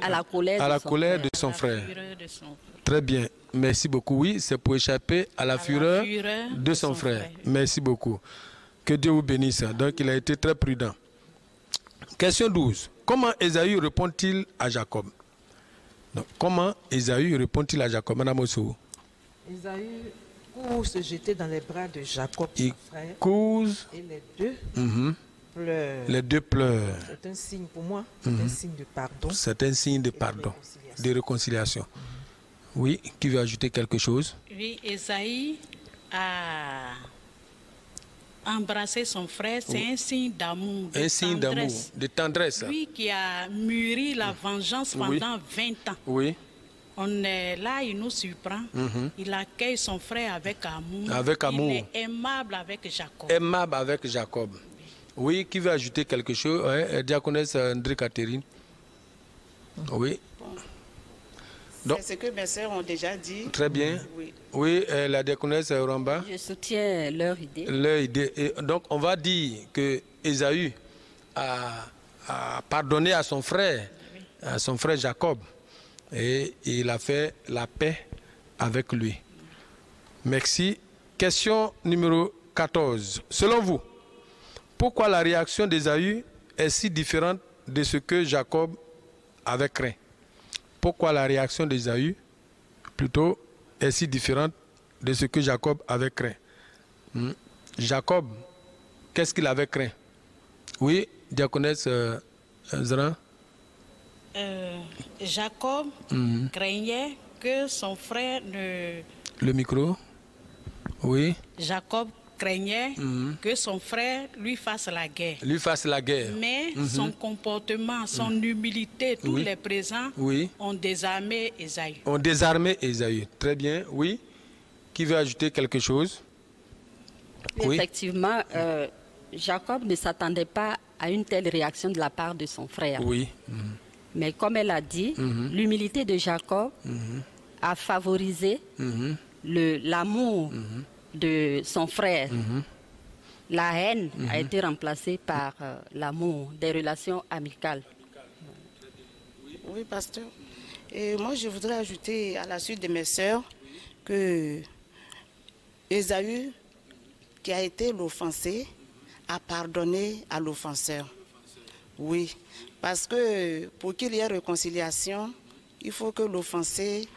à la colère, de son frère. Très bien, merci beaucoup. Oui, c'est pour échapper à la fureur de son frère. Merci beaucoup. Que Dieu vous bénisse. Donc, il a été très prudent. Question 12. Comment Ésaü répond-il à Jacob? Donc, comment Ésaü répond-il à Jacob? Madame Ossou. Ésaü court se jeter dans les bras de Jacob, son frère. Et les deux pleurent. Les deux pleurent. C'est un signe pour moi, c'est un signe de pardon. C'est un signe de pardon, de réconciliation. Oui, qui veut ajouter quelque chose? Oui, Ésaü a embrassé son frère, c'est un signe d'amour, un signe d'amour, de tendresse. Lui qui a mûri la vengeance pendant 20 ans. Oui. On est là, il nous surprend. Il accueille son frère avec amour. Avec amour. Il est aimable avec Jacob. Aimable avec Jacob. Oui, qui veut ajouter quelque chose? Diaconesse André Catherine. Oui. C'est ce que mes sœurs ont déjà dit. Très bien. Oui, la diaconesse Ramba. Je soutiens leur idée. Leur idée. Et donc, on va dire que Ésaü a pardonné à son frère Jacob. Et il a fait la paix avec lui. Merci. Question numéro 14. Selon vous, pourquoi la réaction d'Ésaü est si différente de ce que Jacob avait craint? Pourquoi la réaction d'Ésaü, plutôt, est si différente de ce que Jacob avait craint? Jacob, qu'est-ce qu'il avait craint? Oui, diaconesse Zran. Jacob craignait que son frère ne... Le micro. Oui. Jacob craignait que son frère lui fasse la guerre. Mais son comportement, son humilité, tous les présents ont désarmé Ésaü. Très bien, oui. Qui veut ajouter quelque chose? Effectivement, Jacob ne s'attendait pas à une telle réaction de la part de son frère. Oui. Mais comme elle a dit, l'humilité de Jacob a favorisé l'amour de son frère. La haine a été remplacée par l'amour, des relations amicales. Oui, pasteur. Et moi, je voudrais ajouter à la suite de mes sœurs que Ésaü, qui a été l'offensé, a pardonné à l'offenseur. Oui, parce que pour qu'il y ait réconciliation, il faut que l'offensé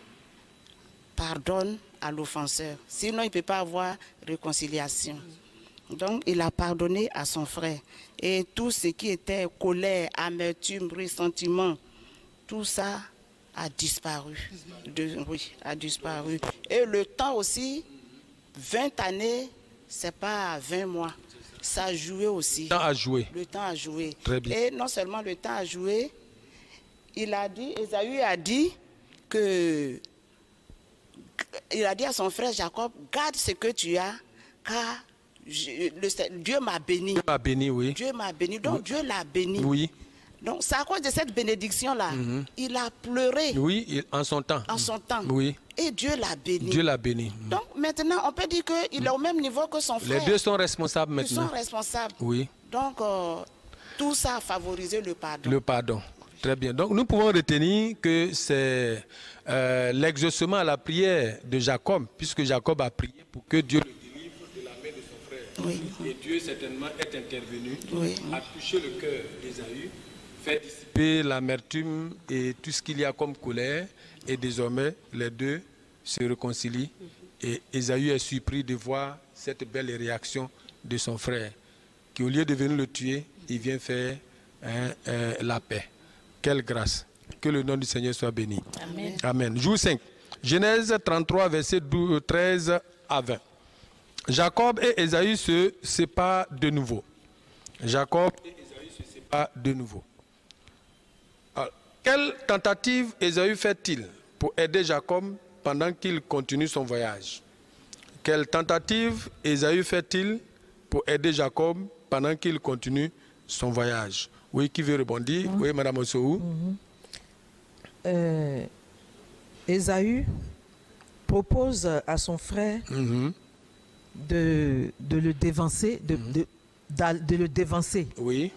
pardonne à l'offenseur. Sinon, il ne peut pas avoir réconciliation. Donc, il a pardonné à son frère. Et tout ce qui était colère, amertume, ressentiment, tout ça a disparu. A disparu. Et le temps aussi, 20 années, ce n'est pas 20 mois. ça a joué aussi. Le temps a joué. Le temps a joué. Très bien. Et non seulement le temps a joué, Ésaü a dit à son frère Jacob, garde ce que tu as, car Dieu m'a béni. Dieu m'a béni, oui. Dieu m'a béni, donc Dieu l'a béni. Oui. Donc c'est à cause de cette bénédiction-là, il a pleuré. Oui, en son temps. En son temps. Oui. Et Dieu l'a béni. Dieu l'a béni. Donc maintenant, on peut dire qu'il est au même niveau que son frère. Les deux sont responsables maintenant. Ils sont responsables. Oui. Donc tout ça a favorisé le pardon. Le pardon. Très bien. Donc nous pouvons retenir que c'est l'exaucement à la prière de Jacob, puisque Jacob a prié pour que Dieu le délivre de la main de son frère. Oui. Et Dieu certainement est intervenu, oui. a touché le cœur d'Ésaü, fait dissiper l'amertume et tout ce qu'il y a comme colère, et désormais les deux se réconcilient. Et Ésaü est surpris de voir cette belle réaction de son frère, qui au lieu de venir le tuer, il vient faire la paix. Quelle grâce. Que le nom du Seigneur soit béni. Amen. Amen. Jour 5. Genèse 33, versets 13 à 20. Jacob et Ésaü se séparent de nouveau. Jacob et Ésaü se séparent de nouveau. Alors, quelle tentative Ésaü fait-il pour aider Jacob pendant qu'il continue son voyage? Quelle tentative Ésaü fait-il pour aider Jacob pendant qu'il continue son voyage? Oui, qui veut rebondir? Oui, Madame Osou. Ésaü propose à son frère de le dévancer, de le dévancer. Oui.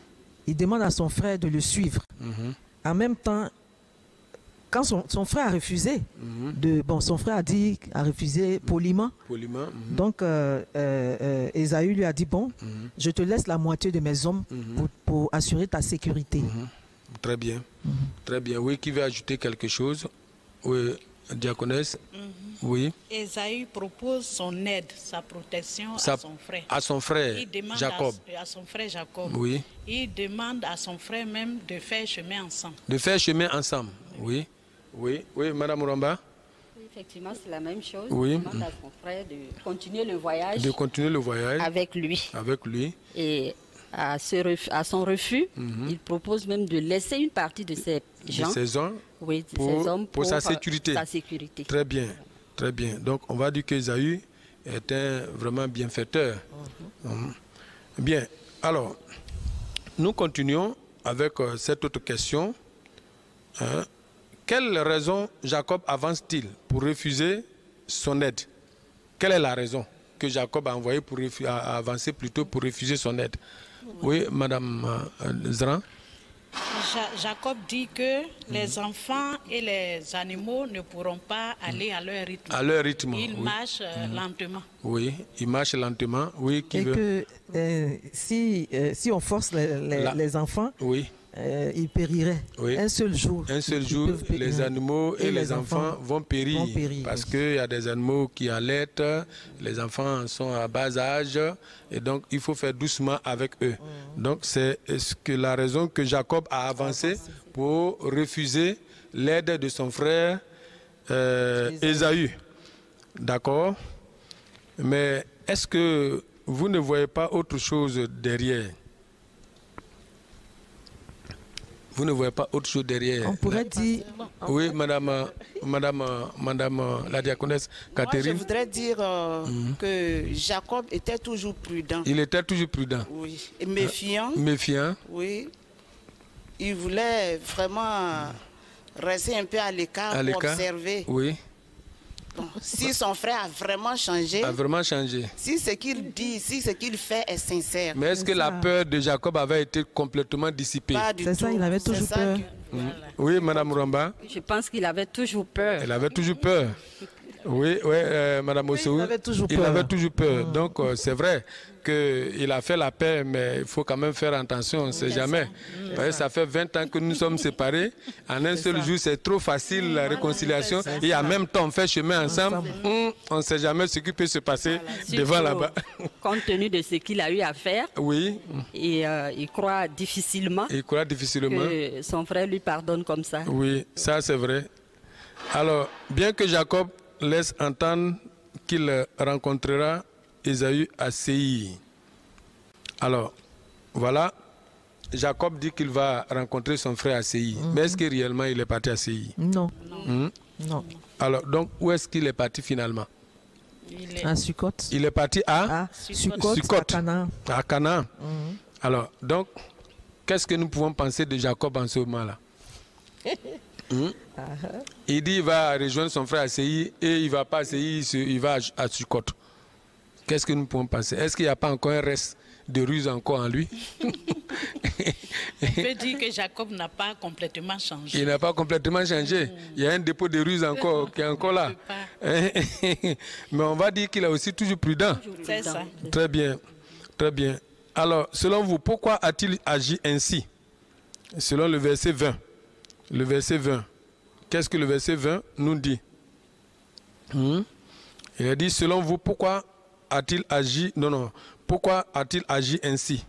Il demande à son frère de le suivre. En même temps, quand son frère a refusé, son frère a refusé poliment. Donc, Ésaü lui a dit, bon, je te laisse la moitié de mes hommes pour assurer ta sécurité. Très bien. Très bien. Oui, qui veut ajouter quelque chose? Oui, diaconesse. Oui. Ésaü propose son aide, sa protection à son frère. À son frère, Jacob. À son frère Jacob. Oui. Il demande à son frère même de faire chemin ensemble. De faire chemin ensemble, oui. Oui, oui, Madame Ramba. Oui, effectivement, c'est la même chose. Oui. Il demande à son frère de continuer le voyage. De continuer le voyage. Avec lui. Avec lui. Et à son refus, il propose même de laisser une partie de ses gens. De ses hommes. Oui, de ses hommes pour sa sécurité. Sa sécurité. Très bien, très bien. Donc, on va dire qu'Ésaü est un vraiment bienfaiteur. Bien, alors, nous continuons avec cette autre question. Quelle raison Jacob avance-t-il pour refuser son aide? Quelle est la raison que Jacob a envoyée pour avancer plutôt pour refuser son aide? Oui, Madame Zran. Jacob dit que les enfants et les animaux ne pourront pas aller à leur rythme. À leur rythme. Ils marchent lentement. Oui, ils marchent lentement. Oui, et que si on force les enfants, oui. Ils périraient. Oui. Un seul jour. Un seul jour, les animaux et les enfants vont périr. Parce qu'il y a des animaux qui allaitent, les enfants sont à bas âge, et donc il faut faire doucement avec eux. Donc c'est la raison que Jacob a avancé pour refuser l'aide de son frère Ésaü. D'accord? Mais est-ce que vous ne voyez pas autre chose derrière? Vous ne voyez pas autre chose derrière? On pourrait dire... Oui, madame la diaconesse Catherine. Moi, je voudrais dire que Jacob était toujours prudent. Il était toujours prudent. Oui. Et méfiant. Méfiant. Oui. Il voulait vraiment rester un peu à l'écart pour observer. Oui. Bon, si son frère a vraiment changé, si ce qu'il dit, si ce qu'il fait est sincère. Mais est-ce que la peur de Jacob avait été complètement dissipée? Pas du tout. C'est ça, il avait toujours peur. Oui, Madame Ramba. Je pense qu'il avait toujours peur. Elle avait toujours peur. Oui, Madame Ossou. Il avait toujours peur. Il avait toujours peur. Donc, c'est vrai qu'il a fait la paix, mais il faut quand même faire attention, on ne sait jamais. Parce que ça fait 20 ans que nous sommes séparés. En un seul jour, c'est trop facile la réconciliation. Et en même temps, on fait chemin ensemble. On ne sait jamais ce qui peut se passer devant là-bas. Compte tenu de ce qu'il a eu à faire, oui. Et il croit difficilement que son frère lui pardonne comme ça. Oui, ça c'est vrai. Alors, bien que Jacob laisse entendre qu'il rencontrera Ésaü à Séir. Alors, voilà, Jacob dit qu'il va rencontrer son frère à Séi. Mais est-ce que réellement il est parti à Séi? Non. Non. Alors, donc, où est-ce qu'il est parti finalement? À Sukkot. Il est parti à Sukkot, à Canaan. À Canaan. Alors, donc, qu'est-ce que nous pouvons penser de Jacob en ce moment-là? Il dit qu'il va rejoindre son frère à Séi et il ne va pas à Séi, il va à Sukkot. Qu'est-ce que nous pouvons penser? Est-ce qu'il n'y a pas encore un reste de ruse encore en lui? On peut dire que Jacob n'a pas complètement changé. Il n'a pas complètement changé. Il y a un dépôt de ruse encore qui est encore là. Mais on va dire qu'il est aussi toujours prudent. C'est ça. Très bien. Très bien. Alors, selon vous, pourquoi a-t-il agi ainsi? Selon le verset 20. Le verset 20. Qu'est-ce que le verset 20 nous dit? Il a dit, selon vous, pourquoi a-t-il agi? Non. Pourquoi a-t-il agi ainsi?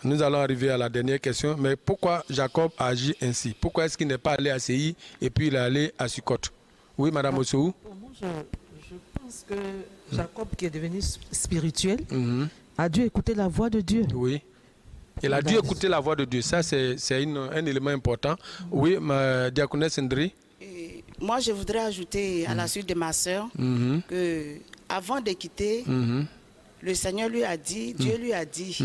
Nous allons arriver à la dernière question. Mais pourquoi Jacob a agi ainsi? Pourquoi est-ce qu'il n'est pas allé à Séi et puis il est allé à Sukkot? Oui, Madame Ossou? Pour moi, je pense que Jacob, qui est devenu spirituel, a dû écouter la voix de Dieu. Oui. Il a dû écouter la voix de Dieu. Ça, c'est un élément important. Oui, ma diaconesse Ndri? Moi, je voudrais ajouter à la suite de ma sœur que avant de quitter, le Seigneur lui a dit, Dieu lui a dit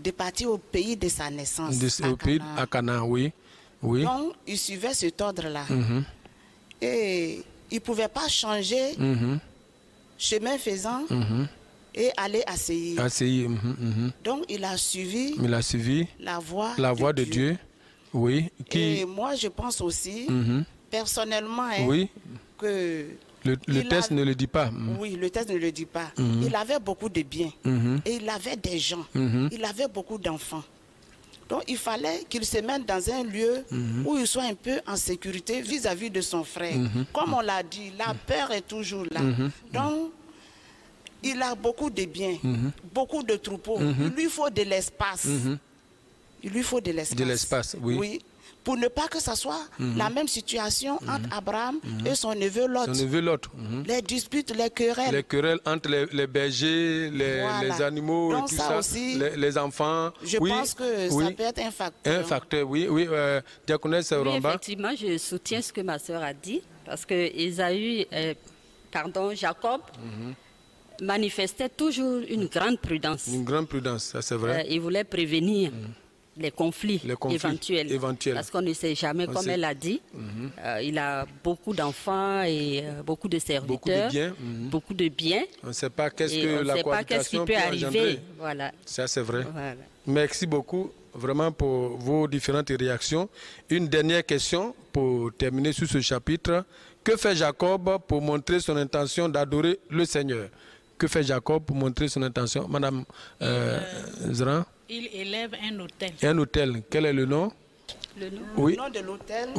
de partir au pays de sa naissance. Au pays à Canaan, oui. Donc, il suivait cet ordre-là. Et il ne pouvait pas changer chemin faisant et aller à Séi. Donc, il a suivi la voix de Dieu. Oui. Et moi, je pense aussi, personnellement, que... Le texte ne le dit pas. Oui, le texte ne le dit pas. Il avait beaucoup de biens. Et il avait des gens. Il avait beaucoup d'enfants. Donc, il fallait qu'il se mette dans un lieu où il soit un peu en sécurité vis-à-vis de son frère. Comme on l'a dit, la peur est toujours là. Donc, il a beaucoup de biens, beaucoup de troupeaux. Il lui faut de l'espace. Il lui faut de l'espace. De l'espace, oui. Pour ne pas que ce soit la même situation entre Abraham et son neveu Lot. Les disputes, les querelles. Les querelles entre les bergers, les animaux, donc et tout ça aussi, les enfants. Je pense que ça peut être un facteur. Un facteur, oui. Diaconesse Romba. Effectivement, je soutiens ce que ma sœur a dit, parce que Jacob manifestait toujours une grande prudence. Une grande prudence, ça c'est vrai. Il voulait prévenir les conflits éventuels. Parce qu'on ne sait jamais, comme elle a dit, il a beaucoup d'enfants et beaucoup de serviteurs, beaucoup de biens. On ne sait pas qu'est-ce que la cohabitation peut arriver. Voilà. Ça, c'est vrai. Voilà. Merci beaucoup vraiment pour vos différentes réactions. Une dernière question pour terminer sur ce chapitre. Que fait Jacob pour montrer son intention d'adorer le Seigneur? Que fait Jacob pour montrer son intention? Madame Zran? Il élève un autel. Un autel. Quel est le nom? Le nom de l'autel,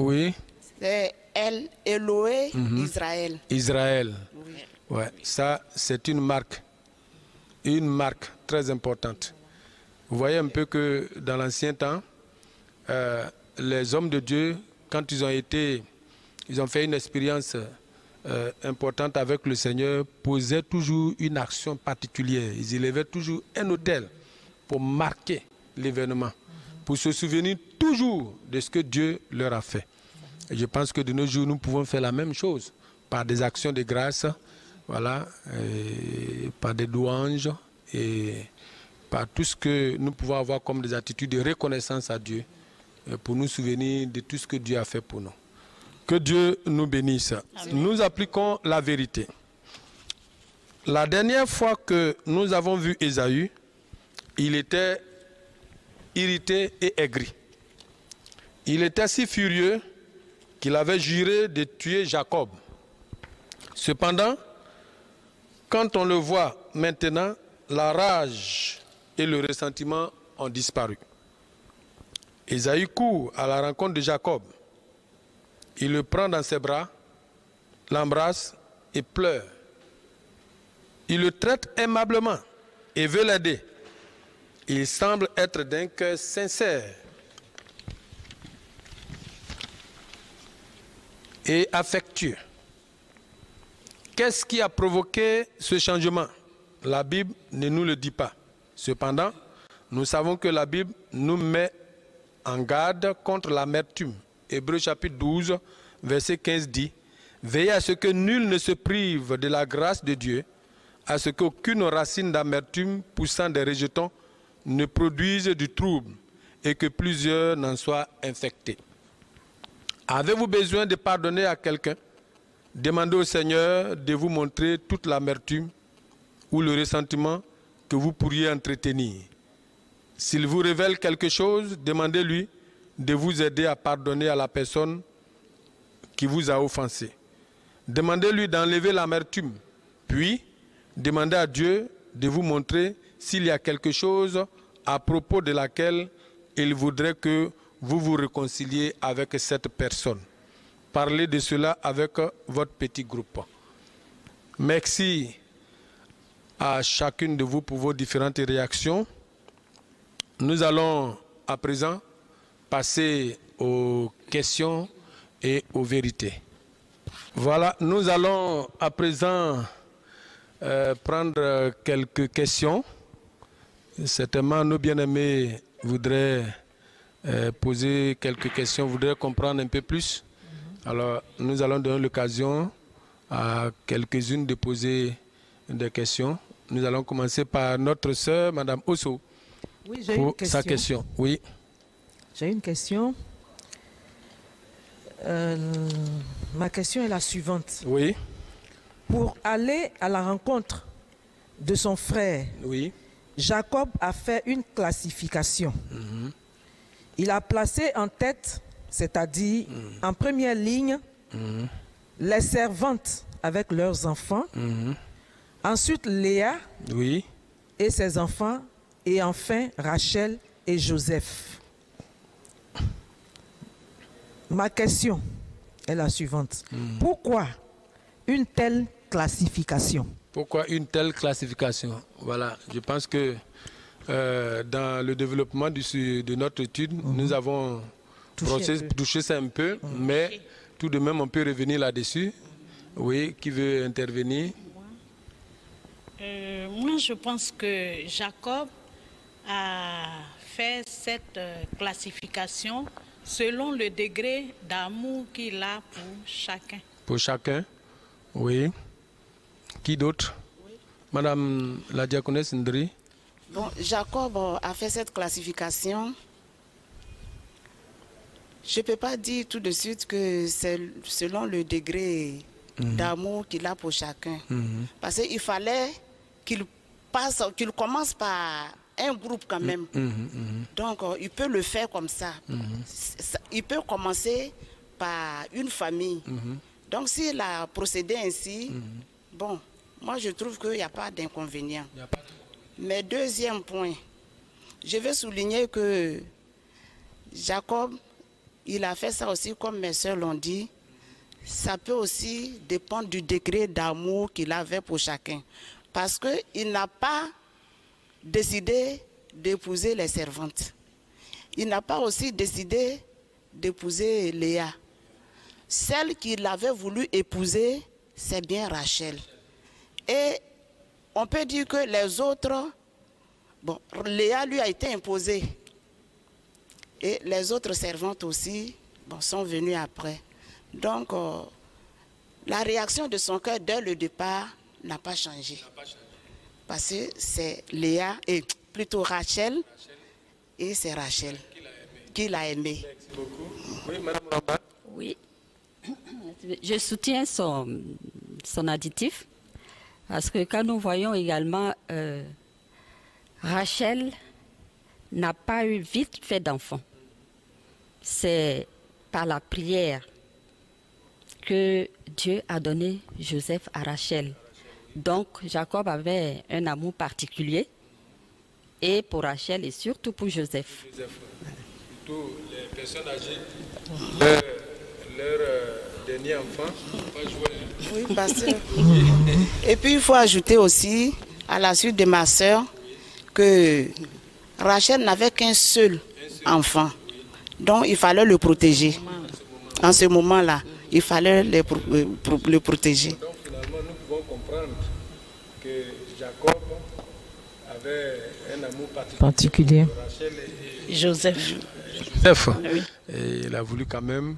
c'est El Eloé Israël. Israël. Ouais, ça, c'est une marque très importante. Vous voyez un peu que dans l'ancien temps, les hommes de Dieu, quand ils ont fait une expérience importante avec le Seigneur, posaient toujours une action particulière. Ils élevaient toujours un autel pour marquer l'événement, pour se souvenir toujours de ce que Dieu leur a fait. Et je pense que de nos jours, nous pouvons faire la même chose, par des actions de grâce, voilà, par des louanges, et par tout ce que nous pouvons avoir comme des attitudes de reconnaissance à Dieu, pour nous souvenir de tout ce que Dieu a fait pour nous. Que Dieu nous bénisse. Amen. Nous appliquons la vérité. La dernière fois que nous avons vu Ésaü, il était irrité et aigri. Il était si furieux qu'il avait juré de tuer Jacob. Cependant, quand on le voit maintenant, la rage et le ressentiment ont disparu. Ésaü court à la rencontre de Jacob. Il le prend dans ses bras, l'embrasse et pleure. Il le traite aimablement et veut l'aider. Il semble être d'un cœur sincère et affectueux. Qu'est-ce qui a provoqué ce changement? La Bible ne nous le dit pas. Cependant, nous savons que la Bible nous met en garde contre l'amertume. Hébreux chapitre 12, verset 15 dit, « Veillez à ce que nul ne se prive de la grâce de Dieu, à ce qu'aucune racine d'amertume poussant des rejetons ne produise du trouble et que plusieurs n'en soient infectés. » Avez-vous besoin de pardonner à quelqu'un? Demandez au Seigneur de vous montrer toute l'amertume ou le ressentiment que vous pourriez entretenir. S'il vous révèle quelque chose, demandez-lui de vous aider à pardonner à la personne qui vous a offensé. Demandez-lui d'enlever l'amertume, puis demandez à Dieu de vous montrer s'il y a quelque chose à propos de laquelle il voudrait que vous vous réconciliez avec cette personne. Parlez de cela avec votre petit groupe. Merci à chacune de vous pour vos différentes réactions. Nous allons à présent passer aux questions et aux vérités. Voilà, nous allons à présent prendre quelques questions. Certainement, nos bien-aimés voudraient poser quelques questions, voudraient comprendre un peu plus. Alors, nous allons donner l'occasion à quelques-unes de poser des questions. Nous allons commencer par notre sœur, Madame Osso, oui, j'ai pour une question. sa question. Oui. J'ai une question. Ma question est la suivante. Oui. Pour aller à la rencontre de son frère, Oui. Jacob a fait une classification. Il a placé en tête, c'est-à-dire en première ligne, les servantes avec leurs enfants. Ensuite, Léa Oui. et ses enfants. Et enfin, Rachel et Joseph. Ma question est la suivante. Pourquoi une telle classification? Pourquoi une telle classification? Voilà, je pense que dans le développement de notre étude, nous avons touché ça un peu, mais tout de même, on peut revenir là-dessus. Oui, qui veut intervenir? Moi, je pense que Jacob a fait cette classification selon le degré d'amour qu'il a pour chacun. Pour chacun? Oui. Qui d'autre? Oui. Madame la diaconesse Ndri. Bon, Jacob a fait cette classification. Je ne peux pas dire tout de suite que c'est selon le degré d'amour qu'il a pour chacun. Parce qu'il fallait qu'il commence par un groupe quand même. Donc, il peut le faire comme ça. Il peut commencer par une famille. Donc, s'il a procédé ainsi, bon, moi, je trouve qu'il n'y a pas d'inconvénient. Mais deuxième point, je veux souligner que Jacob, il a fait ça aussi, comme mes soeurs l'ont dit. Ça peut aussi dépendre du degré d'amour qu'il avait pour chacun. Parce qu'il n'a pas décidé d'épouser les servantes. Il n'a pas aussi décidé d'épouser Léa. Celle qu'il avait voulu épouser, c'est bien Rachel. Et on peut dire que les autres, bon, Léa lui a été imposée. Et les autres servantes aussi, bon, sont venues après. Donc, la réaction de son cœur dès le départ n'a pas changé. Parce que c'est Léa, et plutôt Rachel, et c'est Rachel qui l'a aimé. Merci beaucoup. Oui, Madame Ramba. Oui, je soutiens son additif, parce que quand nous voyons également Rachel n'a pas eu vite fait d'enfant. C'est par la prière que Dieu a donné Joseph à Rachel. Donc, Jacob avait un amour particulier, et pour Rachel et surtout pour Joseph. Plutôt les personnes âgées, leur dernier enfant, pas joué. Oui, pasteur. Et puis, il faut ajouter aussi, à la suite de ma soeur, que Rachel n'avait qu'un seul enfant. Donc, il fallait le protéger. En ce moment-là, il fallait le protéger. Donc, finalement, nous pouvons comprendre que Jacob avait un amour particulier. Joseph. Joseph. Oui. Et il a voulu quand même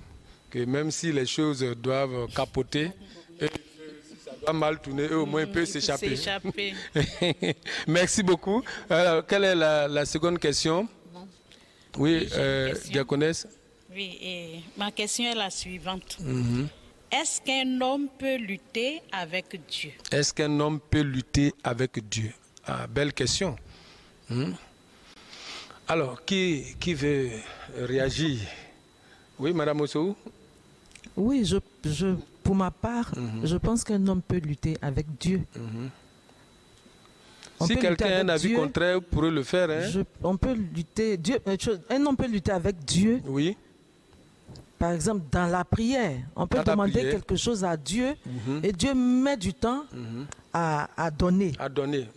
que même si les choses doivent capoter, et si ça doit mal tourner, eux, au moins ils peuvent s'échapper. Merci beaucoup. Alors, quelle est la seconde question? Oui, diaconesse. Oui, et ma question est la suivante. Est-ce qu'un homme peut lutter avec Dieu? Est-ce qu'un homme peut lutter avec Dieu? Ah, belle question. Alors, qui veut réagir? Oui, Madame Ossou? Oui, pour ma part, je pense qu'un homme peut lutter avec Dieu. Si quelqu'un a un avis contraire, pourrait le faire. Hein? On peut lutter. Un homme peut lutter avec Dieu. Oui. Par exemple, dans la prière, on peut demander quelque chose à Dieu et Dieu met du temps à donner. À donner.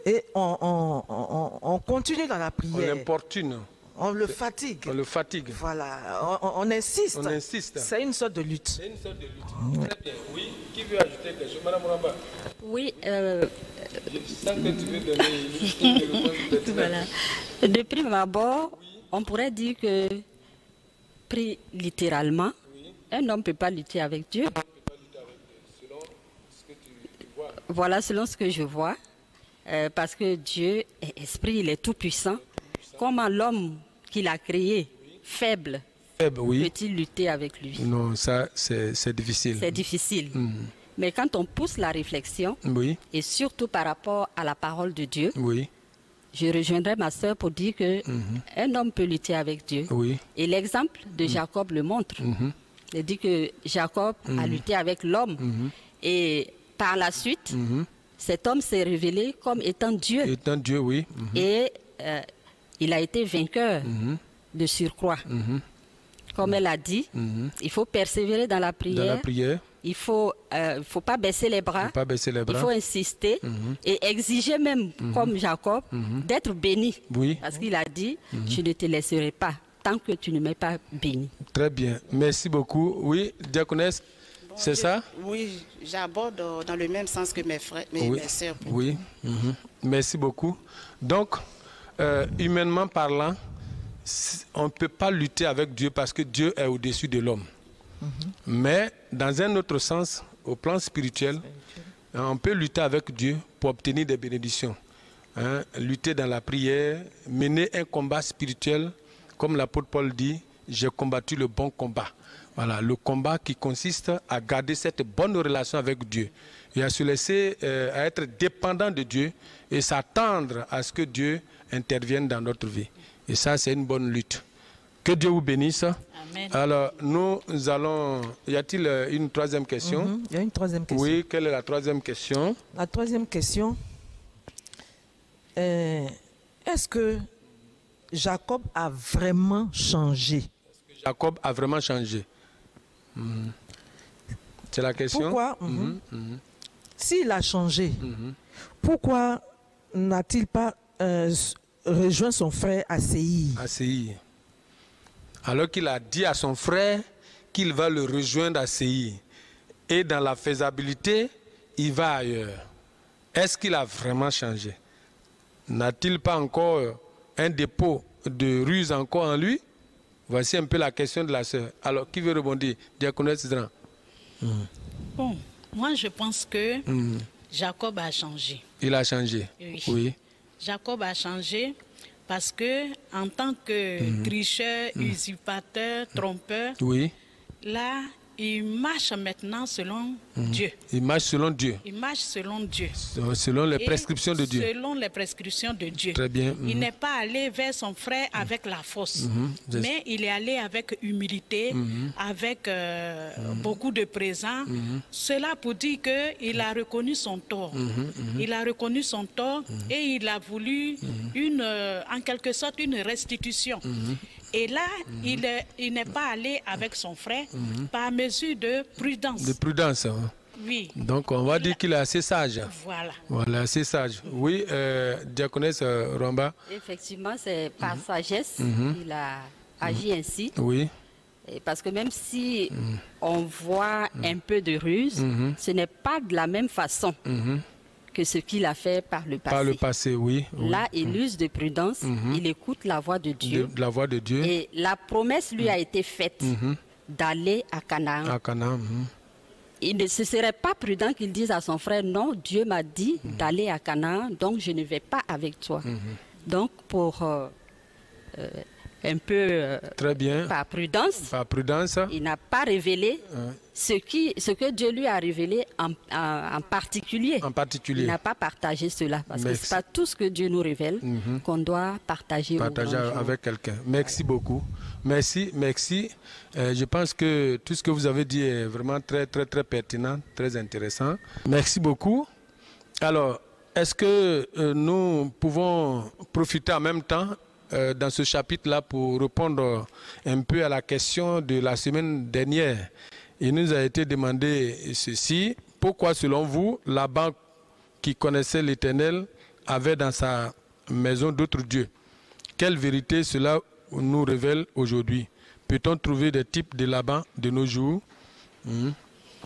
Et on continue dans la prière. On l'importune. On le fatigue. On le fatigue. Voilà, on insiste. On insiste. C'est une sorte de lutte. C'est une sorte de lutte. Très bien. Oui. Qui veut ajouter quelque chose? Madame Ramba. Oui. Je sens que tu veux donner une réponse. Voilà. De prime abord, on pourrait dire que, pris littéralement, un homme ne peut pas lutter avec Dieu. Selon ce que tu vois. Voilà, selon ce que je vois. Parce que Dieu est esprit, il est tout puissant. Comment l'homme qu'il a créé, faible, peut-il lutter avec lui? Non, ça c'est difficile. C'est difficile. Mais quand on pousse la réflexion, et surtout par rapport à la parole de Dieu, je rejoindrai ma soeur pour dire qu'un homme peut lutter avec Dieu. Et l'exemple de Jacob le montre. Il dit que Jacob a lutté avec l'homme. Et par la suite, cet homme s'est révélé comme étant Dieu. Étant Dieu, oui. Et il a été vainqueur de surcroît. Comme elle a dit, il faut persévérer dans la prière. Dans la prière. Il ne faut pas baisser les bras. Il faut insister et exiger même, comme Jacob, d'être béni. Parce qu'il a dit, je ne te laisserai pas tant que tu ne m'es pas béni. Très bien. Merci beaucoup. Oui, diaconesse, c'est ça? Oui, j'aborde dans le même sens que mes frères, mes sœurs. Oui. Merci beaucoup. Donc, humainement parlant, on ne peut pas lutter avec Dieu parce que Dieu est au-dessus de l'homme. Mais dans un autre sens, au plan spirituel, on peut lutter avec Dieu pour obtenir des bénédictions. Lutter dans la prière, mener un combat spirituel, comme l'apôtre Paul dit, j'ai combattu le bon combat. Voilà, le combat qui consiste à garder cette bonne relation avec Dieu et à se laisser à être dépendant de Dieu et s'attendre à ce que Dieu intervienne dans notre vie. Et ça, c'est une bonne lutte. Que Dieu vous bénisse. Amen. Alors, nous allons... Y a-t-il une troisième question? Il y a une troisième question. Oui, quelle est la troisième question? La troisième question, est-ce que Jacob a vraiment changé? Est-ce que Jacob a vraiment changé? C'est la question? Pourquoi? S'il a changé, pourquoi n'a-t-il pas rejoint son frère à Séir? À Séir. Alors qu'il a dit à son frère qu'il va le rejoindre à Séir. Et dans la faisabilité, il va ailleurs. Est-ce qu'il a vraiment changé? N'a-t-il pas encore un dépôt de ruse encore en lui? Voici un peu la question de la sœur. Alors, qui veut rebondir? Diaconesse Sidran. Bon, moi je pense que Jacob a changé. Il a changé? Oui. Jacob a changé parce que en tant que tricheur, usurpateur, trompeur, là, il marche maintenant selon Dieu. Il marche selon Dieu. Il marche selon Dieu. Selon les prescriptions de Dieu. Selon les prescriptions de Dieu. Très bien. Il n'est pas allé vers son frère avec la force, mais il est allé avec humilité, avec beaucoup de présents. Cela pour dire qu'il a reconnu son tort. Il a reconnu son tort et il a voulu en quelque sorte une restitution. Et là, il n'est pas allé avec son frère par mesure de prudence. De prudence, oui. Donc, on va dire qu'il est assez sage. Voilà. Voilà, assez sage. Oui, diaconesse Romba. Effectivement, c'est par sagesse qu'il a agi ainsi. Oui. Et parce que même si on voit un peu de ruse, ce n'est pas de la même façon que ce qu'il a fait par le passé. Par le passé, oui. Là, il use de prudence, il écoute la voix de Dieu. La voix de Dieu. Et la promesse lui a été faite d'aller à Canaan. À Canaan. Il ne serait pas prudent qu'il dise à son frère, non, Dieu m'a dit d'aller à Canaan, donc je ne vais pas avec toi. Donc, pour un peu très bien. Par prudence, il n'a pas révélé ce que Dieu lui a révélé en particulier. Il n'a pas partagé cela, parce que ce n'est pas tout ce que Dieu nous révèle qu'on doit partager avec quelqu'un. Merci beaucoup. Merci. Je pense que tout ce que vous avez dit est vraiment très pertinent, très intéressant. Merci beaucoup. Alors, est-ce que nous pouvons profiter en même temps dans ce chapitre-là pour répondre un peu à la question de la semaine dernière? Il nous a été demandé ceci: pourquoi, selon vous, Laban, qui connaissait l'Éternel, avait dans sa maison d'autres dieux? Quelle vérité cela nous révèle aujourd'hui? Peut-on trouver des types de Laban de nos jours?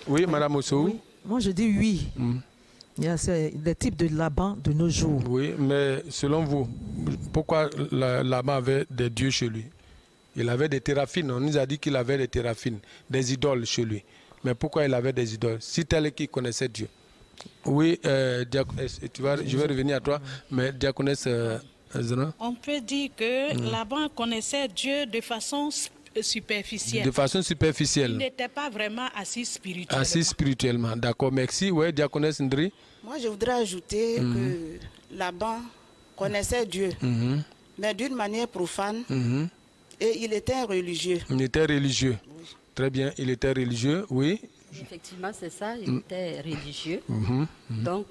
Oui, Madame Ossou? Oui. Moi, je dis oui. Il y a des types de Laban de nos jours. Oui, mais selon vous, pourquoi Laban avait des dieux chez lui? Il avait des téraphines. On nous a dit qu'il avait des téraphines, des idoles chez lui. Mais pourquoi il avait des idoles? Si tel est qu'il connaissait Dieu. Oui, je vais revenir à toi, mais diaconesse Zana? On peut dire que Laban connaissait Dieu de façon superficielle. De façon superficielle. Il n'était pas vraiment assis spirituellement. Assis spirituellement, d'accord. Merci. Oui, diaconesse Ndri? Moi, je voudrais ajouter que Laban connaissait Dieu, mais d'une manière profane, et il était religieux. Il était religieux. Oui. Très bien, il était religieux, oui. Effectivement, c'est ça, il était religieux. Donc,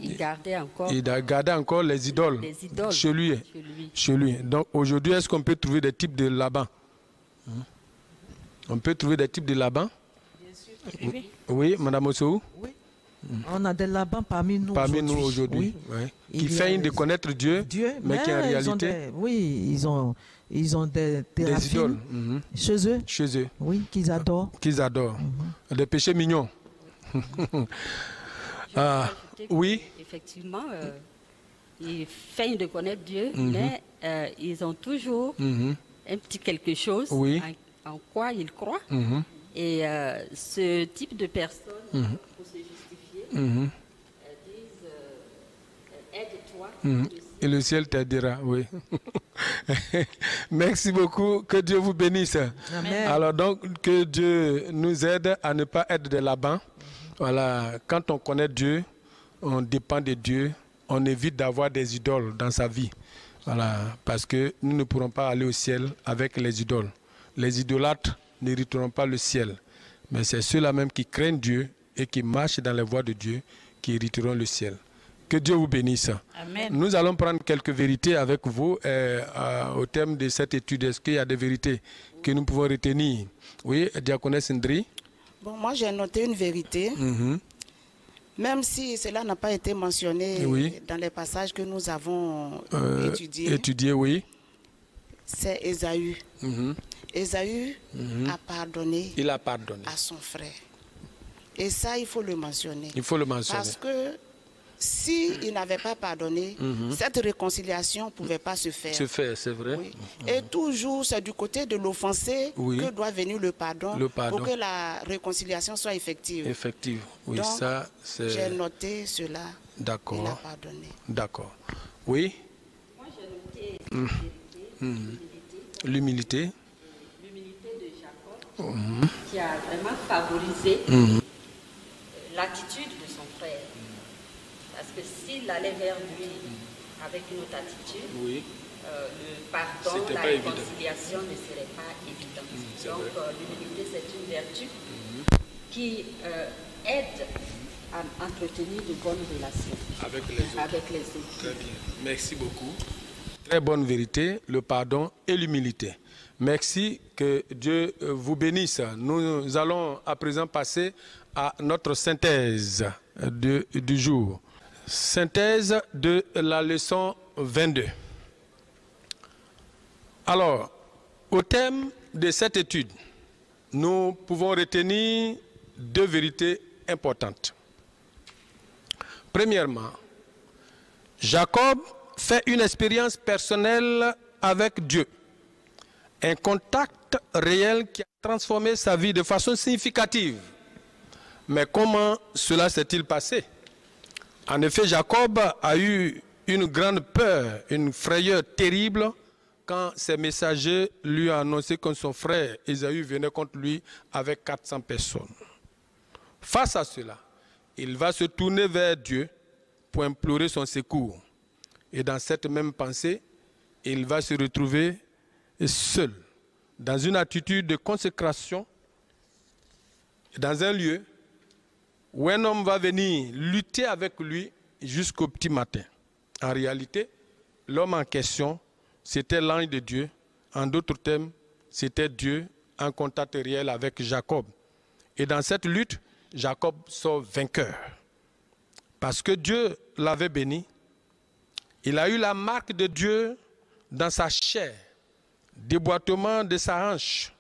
il gardait encore les idoles chez lui. Donc, aujourd'hui, est-ce qu'on peut trouver des types de Laban? On peut trouver des types de Laban? Bien sûr. Oui, Madame Ossou? Oui. On a des Laban parmi nous aujourd'hui. Oui. Qui feignent de connaître Dieu, mais qui en réalité... Ils ont des idoles chez eux. Oui, qu'ils adorent. Des péchés mignons. Oui. Effectivement, ils feignent de connaître Dieu, mais ils ont toujours un petit quelque chose en quoi ils croient. Et ce type de personnes, pour se justifier, disent aide-toi. Et le ciel t'aidera, oui. Merci beaucoup, que Dieu vous bénisse. Amen. Alors donc, que Dieu nous aide à ne pas être de Laban. Voilà, quand on connaît Dieu, on dépend de Dieu, on évite d'avoir des idoles dans sa vie. Voilà, parce que nous ne pourrons pas aller au ciel avec les idoles. Les idolâtres n'hériteront pas le ciel. Mais c'est ceux-là même qui craignent Dieu et qui marchent dans les voies de Dieu qui hériteront le ciel. Que Dieu vous bénisse. Amen. Nous allons prendre quelques vérités avec vous au terme de cette étude. Est-ce qu'il y a des vérités que nous pouvons retenir? Oui, diaconesse Ndri? Bon, moi j'ai noté une vérité. Même si cela n'a pas été mentionné dans les passages que nous avons étudiés. Oui. C'est Ésaü. Ésaü a pardonné, à son frère. Et ça, il faut le mentionner. Parce que s'il n'avait pas pardonné, cette réconciliation ne pouvait pas se faire. C'est vrai. Oui. Et toujours, c'est du côté de l'offensé que doit venir le pardon pour que la réconciliation soit effective. Oui, donc, ça, c'est... j'ai noté cela. D'accord. Il a pardonné. D'accord. Oui. Moi, j'ai noté l'humilité. L'humilité de Jacob, qui a vraiment favorisé l'attitude de son frère. Parce que s'il allait vers lui avec une autre attitude, le pardon, la réconciliation ne serait pas évidente. Donc l'humilité, c'est une vertu qui aide à entretenir de bonnes relations avec les autres. Très bien. Merci beaucoup. Très bonne vérité, le pardon et l'humilité. Merci, que Dieu vous bénisse. Nous allons à présent passer à notre synthèse du jour. Synthèse de la leçon 22. Alors, au thème de cette étude, nous pouvons retenir deux vérités importantes. Premièrement, Jacob fait une expérience personnelle avec Dieu. Un contact réel qui a transformé sa vie de façon significative. Mais comment cela s'est-il passé? En effet, Jacob a eu une grande peur, une frayeur terrible quand ses messagers lui ont annoncé que son frère Ésaü venait contre lui avec 400 personnes. Face à cela, il va se tourner vers Dieu pour implorer son secours. Et dans cette même pensée, il va se retrouver seul, dans une attitude de consécration, dans un lieu où un homme va venir lutter avec lui jusqu'au petit matin. En réalité, l'homme en question, c'était l'ange de Dieu. En d'autres termes, c'était Dieu en contact réel avec Jacob. Et dans cette lutte, Jacob sort vainqueur. Parce que Dieu l'avait béni, il a eu la marque de Dieu dans sa chair, déboîtement de sa hanche.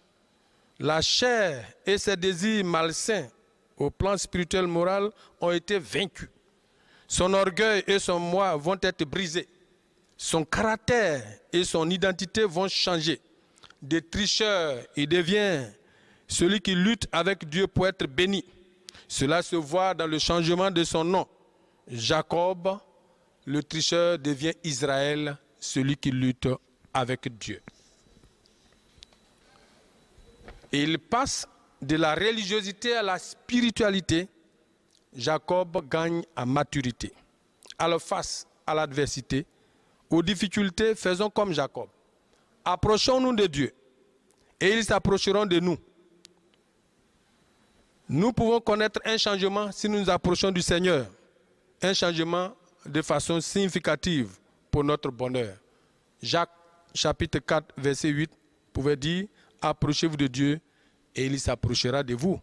La chair et ses désirs malsains au plan spirituel moral ont été vaincus. Son orgueil et son moi vont être brisés. Son caractère et son identité vont changer. De tricheur, il devient celui qui lutte avec Dieu pour être béni. Cela se voit dans le changement de son nom. Jacob, le tricheur, devient Israël, celui qui lutte avec Dieu. Et il passe de la religiosité à la spiritualité. Jacob gagne en maturité. Alors face à l'adversité, aux difficultés, faisons comme Jacob. Approchons-nous de Dieu et ils s'approcheront de nous. Nous pouvons connaître un changement si nous nous approchons du Seigneur. Un changement de façon significative pour notre bonheur. Jacques chapitre 4 verset 8 pouvait dire « Approchez-vous de Dieu et il s'approchera de vous ».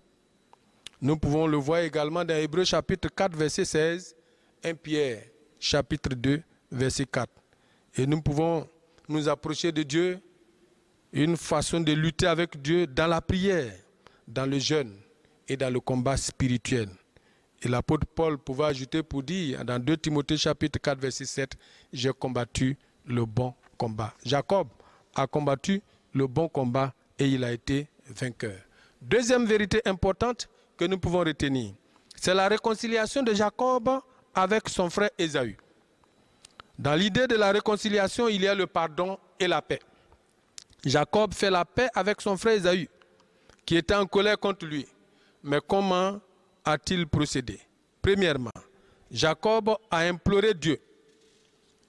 Nous pouvons le voir également dans Hébreux chapitre 4 verset 16, 1 Pierre chapitre 2 verset 4. Et nous pouvons nous approcher de Dieu, une façon de lutter avec Dieu dans la prière, dans le jeûne et dans le combat spirituel. Et l'apôtre Paul pouvait ajouter pour dire dans 2 Timothée chapitre 4 verset 7, « J'ai combattu le bon combat ». Jacob a combattu le bon combat et il a été vainqueur. Deuxième vérité importante que nous pouvons retenir, c'est la réconciliation de Jacob avec son frère Ésaü. Dans l'idée de la réconciliation, il y a le pardon et la paix. Jacob fait la paix avec son frère Ésaü, qui était en colère contre lui. Mais comment a-t-il procédé? Premièrement, Jacob a imploré Dieu.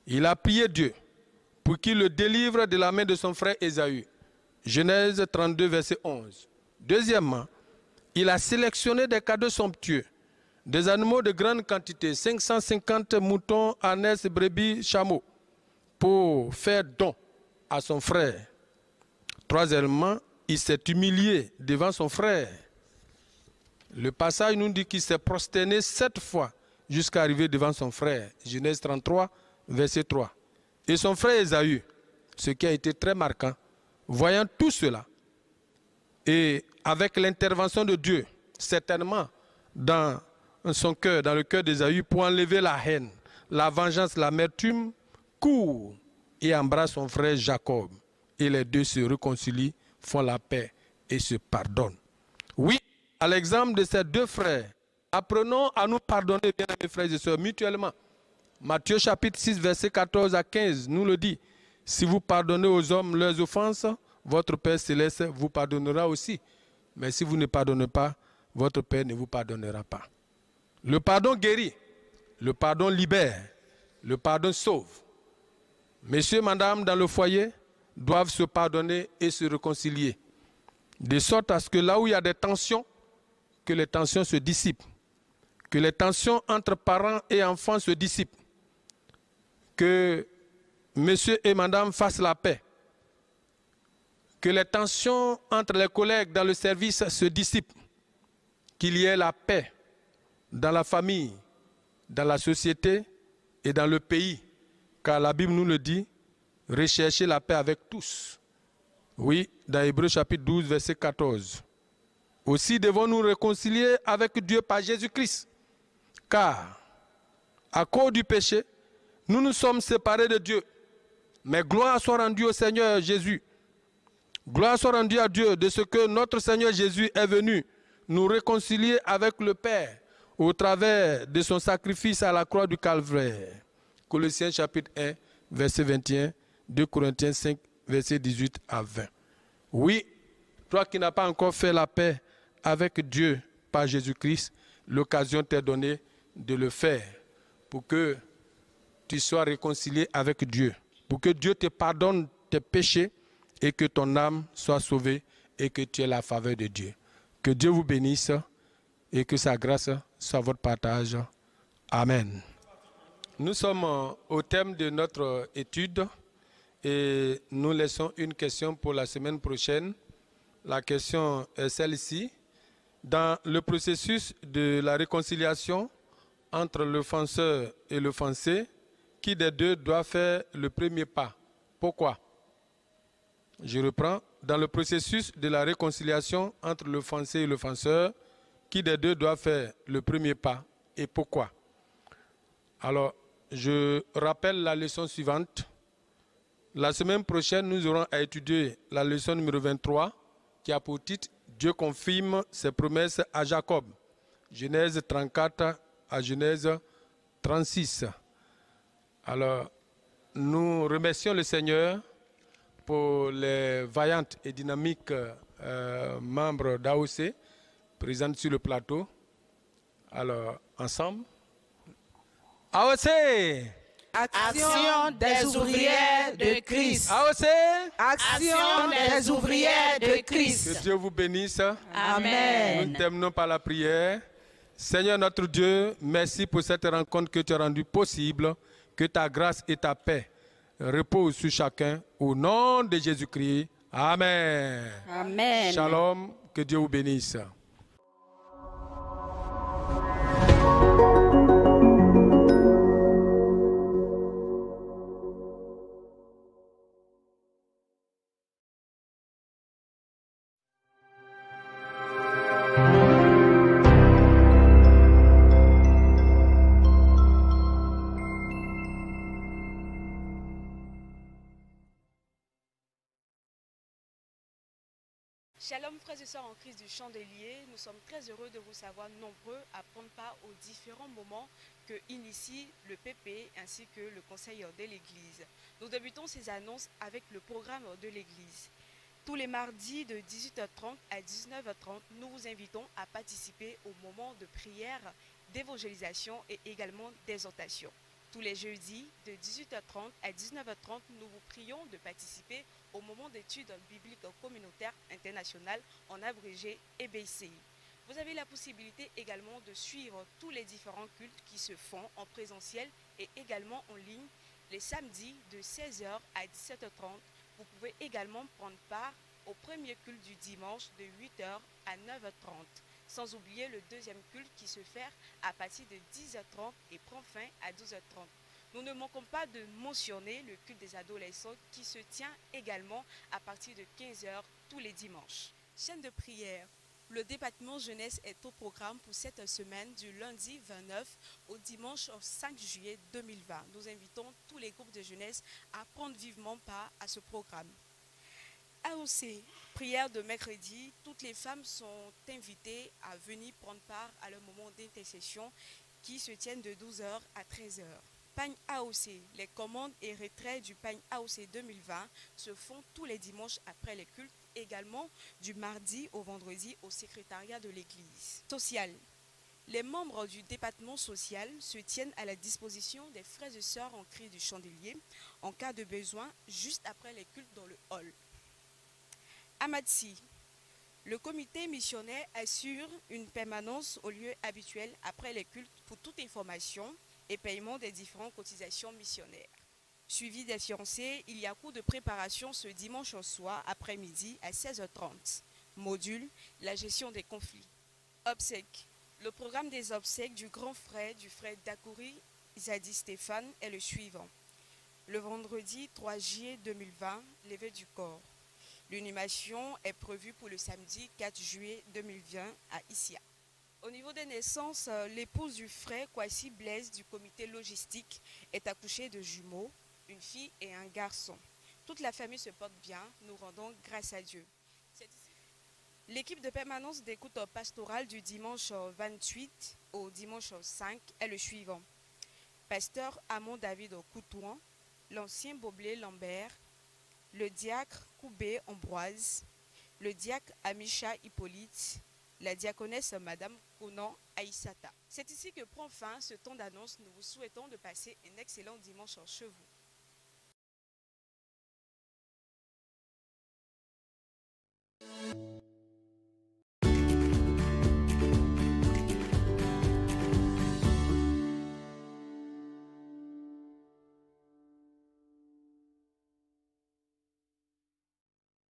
Il a prié Dieu pour qu'il le délivre de la main de son frère Ésaü. Genèse 32, verset 11. Deuxièmement, il a sélectionné des cadeaux somptueux, des animaux de grande quantité, 550 moutons, ânes, brebis, chameaux, pour faire don à son frère. Troisièmement, il s'est humilié devant son frère. Le passage nous dit qu'il s'est prosterné 7 fois jusqu'à arriver devant son frère. Genèse 33, verset 3. Et son frère Ésaü, ce qui a été très marquant, voyant tout cela, et avec l'intervention de Dieu, certainement dans son cœur, dans le cœur d'Ésaü, pour enlever la haine, la vengeance, l'amertume, court et embrasse son frère Jacob. Et les deux se réconcilient, font la paix et se pardonnent. Oui, à l'exemple de ces deux frères, apprenons à nous pardonner, bien mes frères et sœurs, mutuellement. Matthieu chapitre 6, verset 14 à 15 nous le dit. Si vous pardonnez aux hommes leurs offenses, votre Père céleste vous pardonnera aussi. Mais si vous ne pardonnez pas, votre Père ne vous pardonnera pas. Le pardon guérit, le pardon libère, le pardon sauve. Messieurs, madame, dans le foyer, doivent se pardonner et se réconcilier. De sorte à ce que là où il y a des tensions, que les tensions se dissipent. Que les tensions entre parents et enfants se dissipent. Que monsieur et madame fassent la paix. Que les tensions entre les collègues dans le service se dissipent. Qu'il y ait la paix dans la famille, dans la société et dans le pays. Car la Bible nous le dit, recherchez la paix avec tous. Oui, dans Hébreux chapitre 12, verset 14. Aussi devons-nous réconcilier avec Dieu par Jésus-Christ. Car À cause du péché, nous nous sommes séparés de Dieu. Mais gloire soit rendue au Seigneur Jésus. Gloire soit rendue à Dieu de ce que notre Seigneur Jésus est venu nous réconcilier avec le Père au travers de son sacrifice à la croix du Calvaire. Colossiens chapitre 1, verset 21, 2 Corinthiens 5, verset 18 à 20. Oui, toi qui n'as pas encore fait la paix avec Dieu par Jésus-Christ, l'occasion t'est donnée de le faire pour que tu sois réconcilié avec Dieu, pour que Dieu te pardonne tes péchés et que ton âme soit sauvée et que tu aies la faveur de Dieu. Que Dieu vous bénisse et que sa grâce soit votre partage. Amen. Nous sommes au thème de notre étude et nous laissons une question pour la semaine prochaine. La question est celle-ci. Dans le processus de la réconciliation entre l'offenseur et l'offensé, qui des deux doit faire le premier pas? Pourquoi? Je reprends. Dans le processus de la réconciliation entre l'offensé et l'offenseur, qui des deux doit faire le premier pas et pourquoi? Alors, je rappelle la leçon suivante. La semaine prochaine, nous aurons à étudier la leçon numéro 23 qui a pour titre « Dieu confirme ses promesses à Jacob ». Genèse 34 à Genèse 36. Alors, nous remercions le Seigneur pour les vaillantes et dynamiques membres d'AOC présents sur le plateau. Alors, ensemble. AOC! Action des ouvrières de Christ. AOC! Action des ouvrières de Christ. Que Dieu vous bénisse. Amen. Nous terminons par la prière. Seigneur notre Dieu, merci pour cette rencontre que tu as rendue possible. Que ta grâce et ta paix reposent sur chacun. Au nom de Jésus-Christ. Amen. Amen. Shalom. Que Dieu vous bénisse. Shalom frères et sœurs en Christ du Chandelier, nous sommes très heureux de vous savoir nombreux à prendre part aux différents moments que initie le PP ainsi que le conseil de l'Église. Nous débutons ces annonces avec le programme de l'Église. Tous les mardis de 18h30 à 19h30, nous vous invitons à participer au moment de prière, d'évangélisation et également d'exhortation. Tous les jeudis de 18h30 à 19h30, nous vous prions de participer au moment d'études bibliques communautaires internationales en abrégé EBCI. Vous avez la possibilité également de suivre tous les différents cultes qui se font en présentiel et également en ligne les samedis de 16h à 17h30. Vous pouvez également prendre part au premier culte du dimanche de 8h à 9h30. Sans oublier le deuxième culte qui se fait à partir de 10h30 et prend fin à 12h30. Nous ne manquons pas de mentionner le culte des adolescents qui se tient également à partir de 15h tous les dimanches. Chaîne de prière. Le département jeunesse est au programme pour cette semaine du lundi 29 au dimanche 5 juillet 2020. Nous invitons tous les groupes de jeunesse à prendre vivement part à ce programme. AOC, prière de mercredi, toutes les femmes sont invitées à venir prendre part à leur moment d'intercession qui se tiennent de 12h à 13h. Pagne AOC, les commandes et retraits du Pagne AOC 2020 se font tous les dimanches après les cultes, également du mardi au vendredi au secrétariat de l'église. Social. Les membres du département social se tiennent à la disposition des frères et sœurs en Christ du Chandelier en cas de besoin juste après les cultes dans le hall. Amatsi, le comité missionnaire assure une permanence au lieu habituel après les cultes pour toute information et paiement des différentes cotisations missionnaires. Suivi des fiancés, il y a cours de préparation ce dimanche au soir après-midi à 16h30. Module, la gestion des conflits. Obsèques. Le programme des obsèques du grand frère du frère Dakouri, Zadi Stéphane, est le suivant. Le vendredi 3 juillet 2020, levée du corps. L'inhumation est prévue pour le samedi 4 juillet 2020 à Issia. Au niveau des naissances, l'épouse du frère Kwasi Blaise du comité logistique est accouchée de jumeaux, une fille et un garçon. Toute la famille se porte bien, nous rendons grâce à Dieu. L'équipe de permanence d'écoute pastorale du dimanche 28 au dimanche 5 est le suivant. Pasteur Amon David Koutouan, l'ancien Boblé Lambert, le diacre Koubé Ambroise, le diacre Amisha Hippolyte, la diaconesse Madame Konan Aïssata. C'est ici que prend fin ce temps d'annonce. Nous vous souhaitons de passer un excellent dimanche chez vous.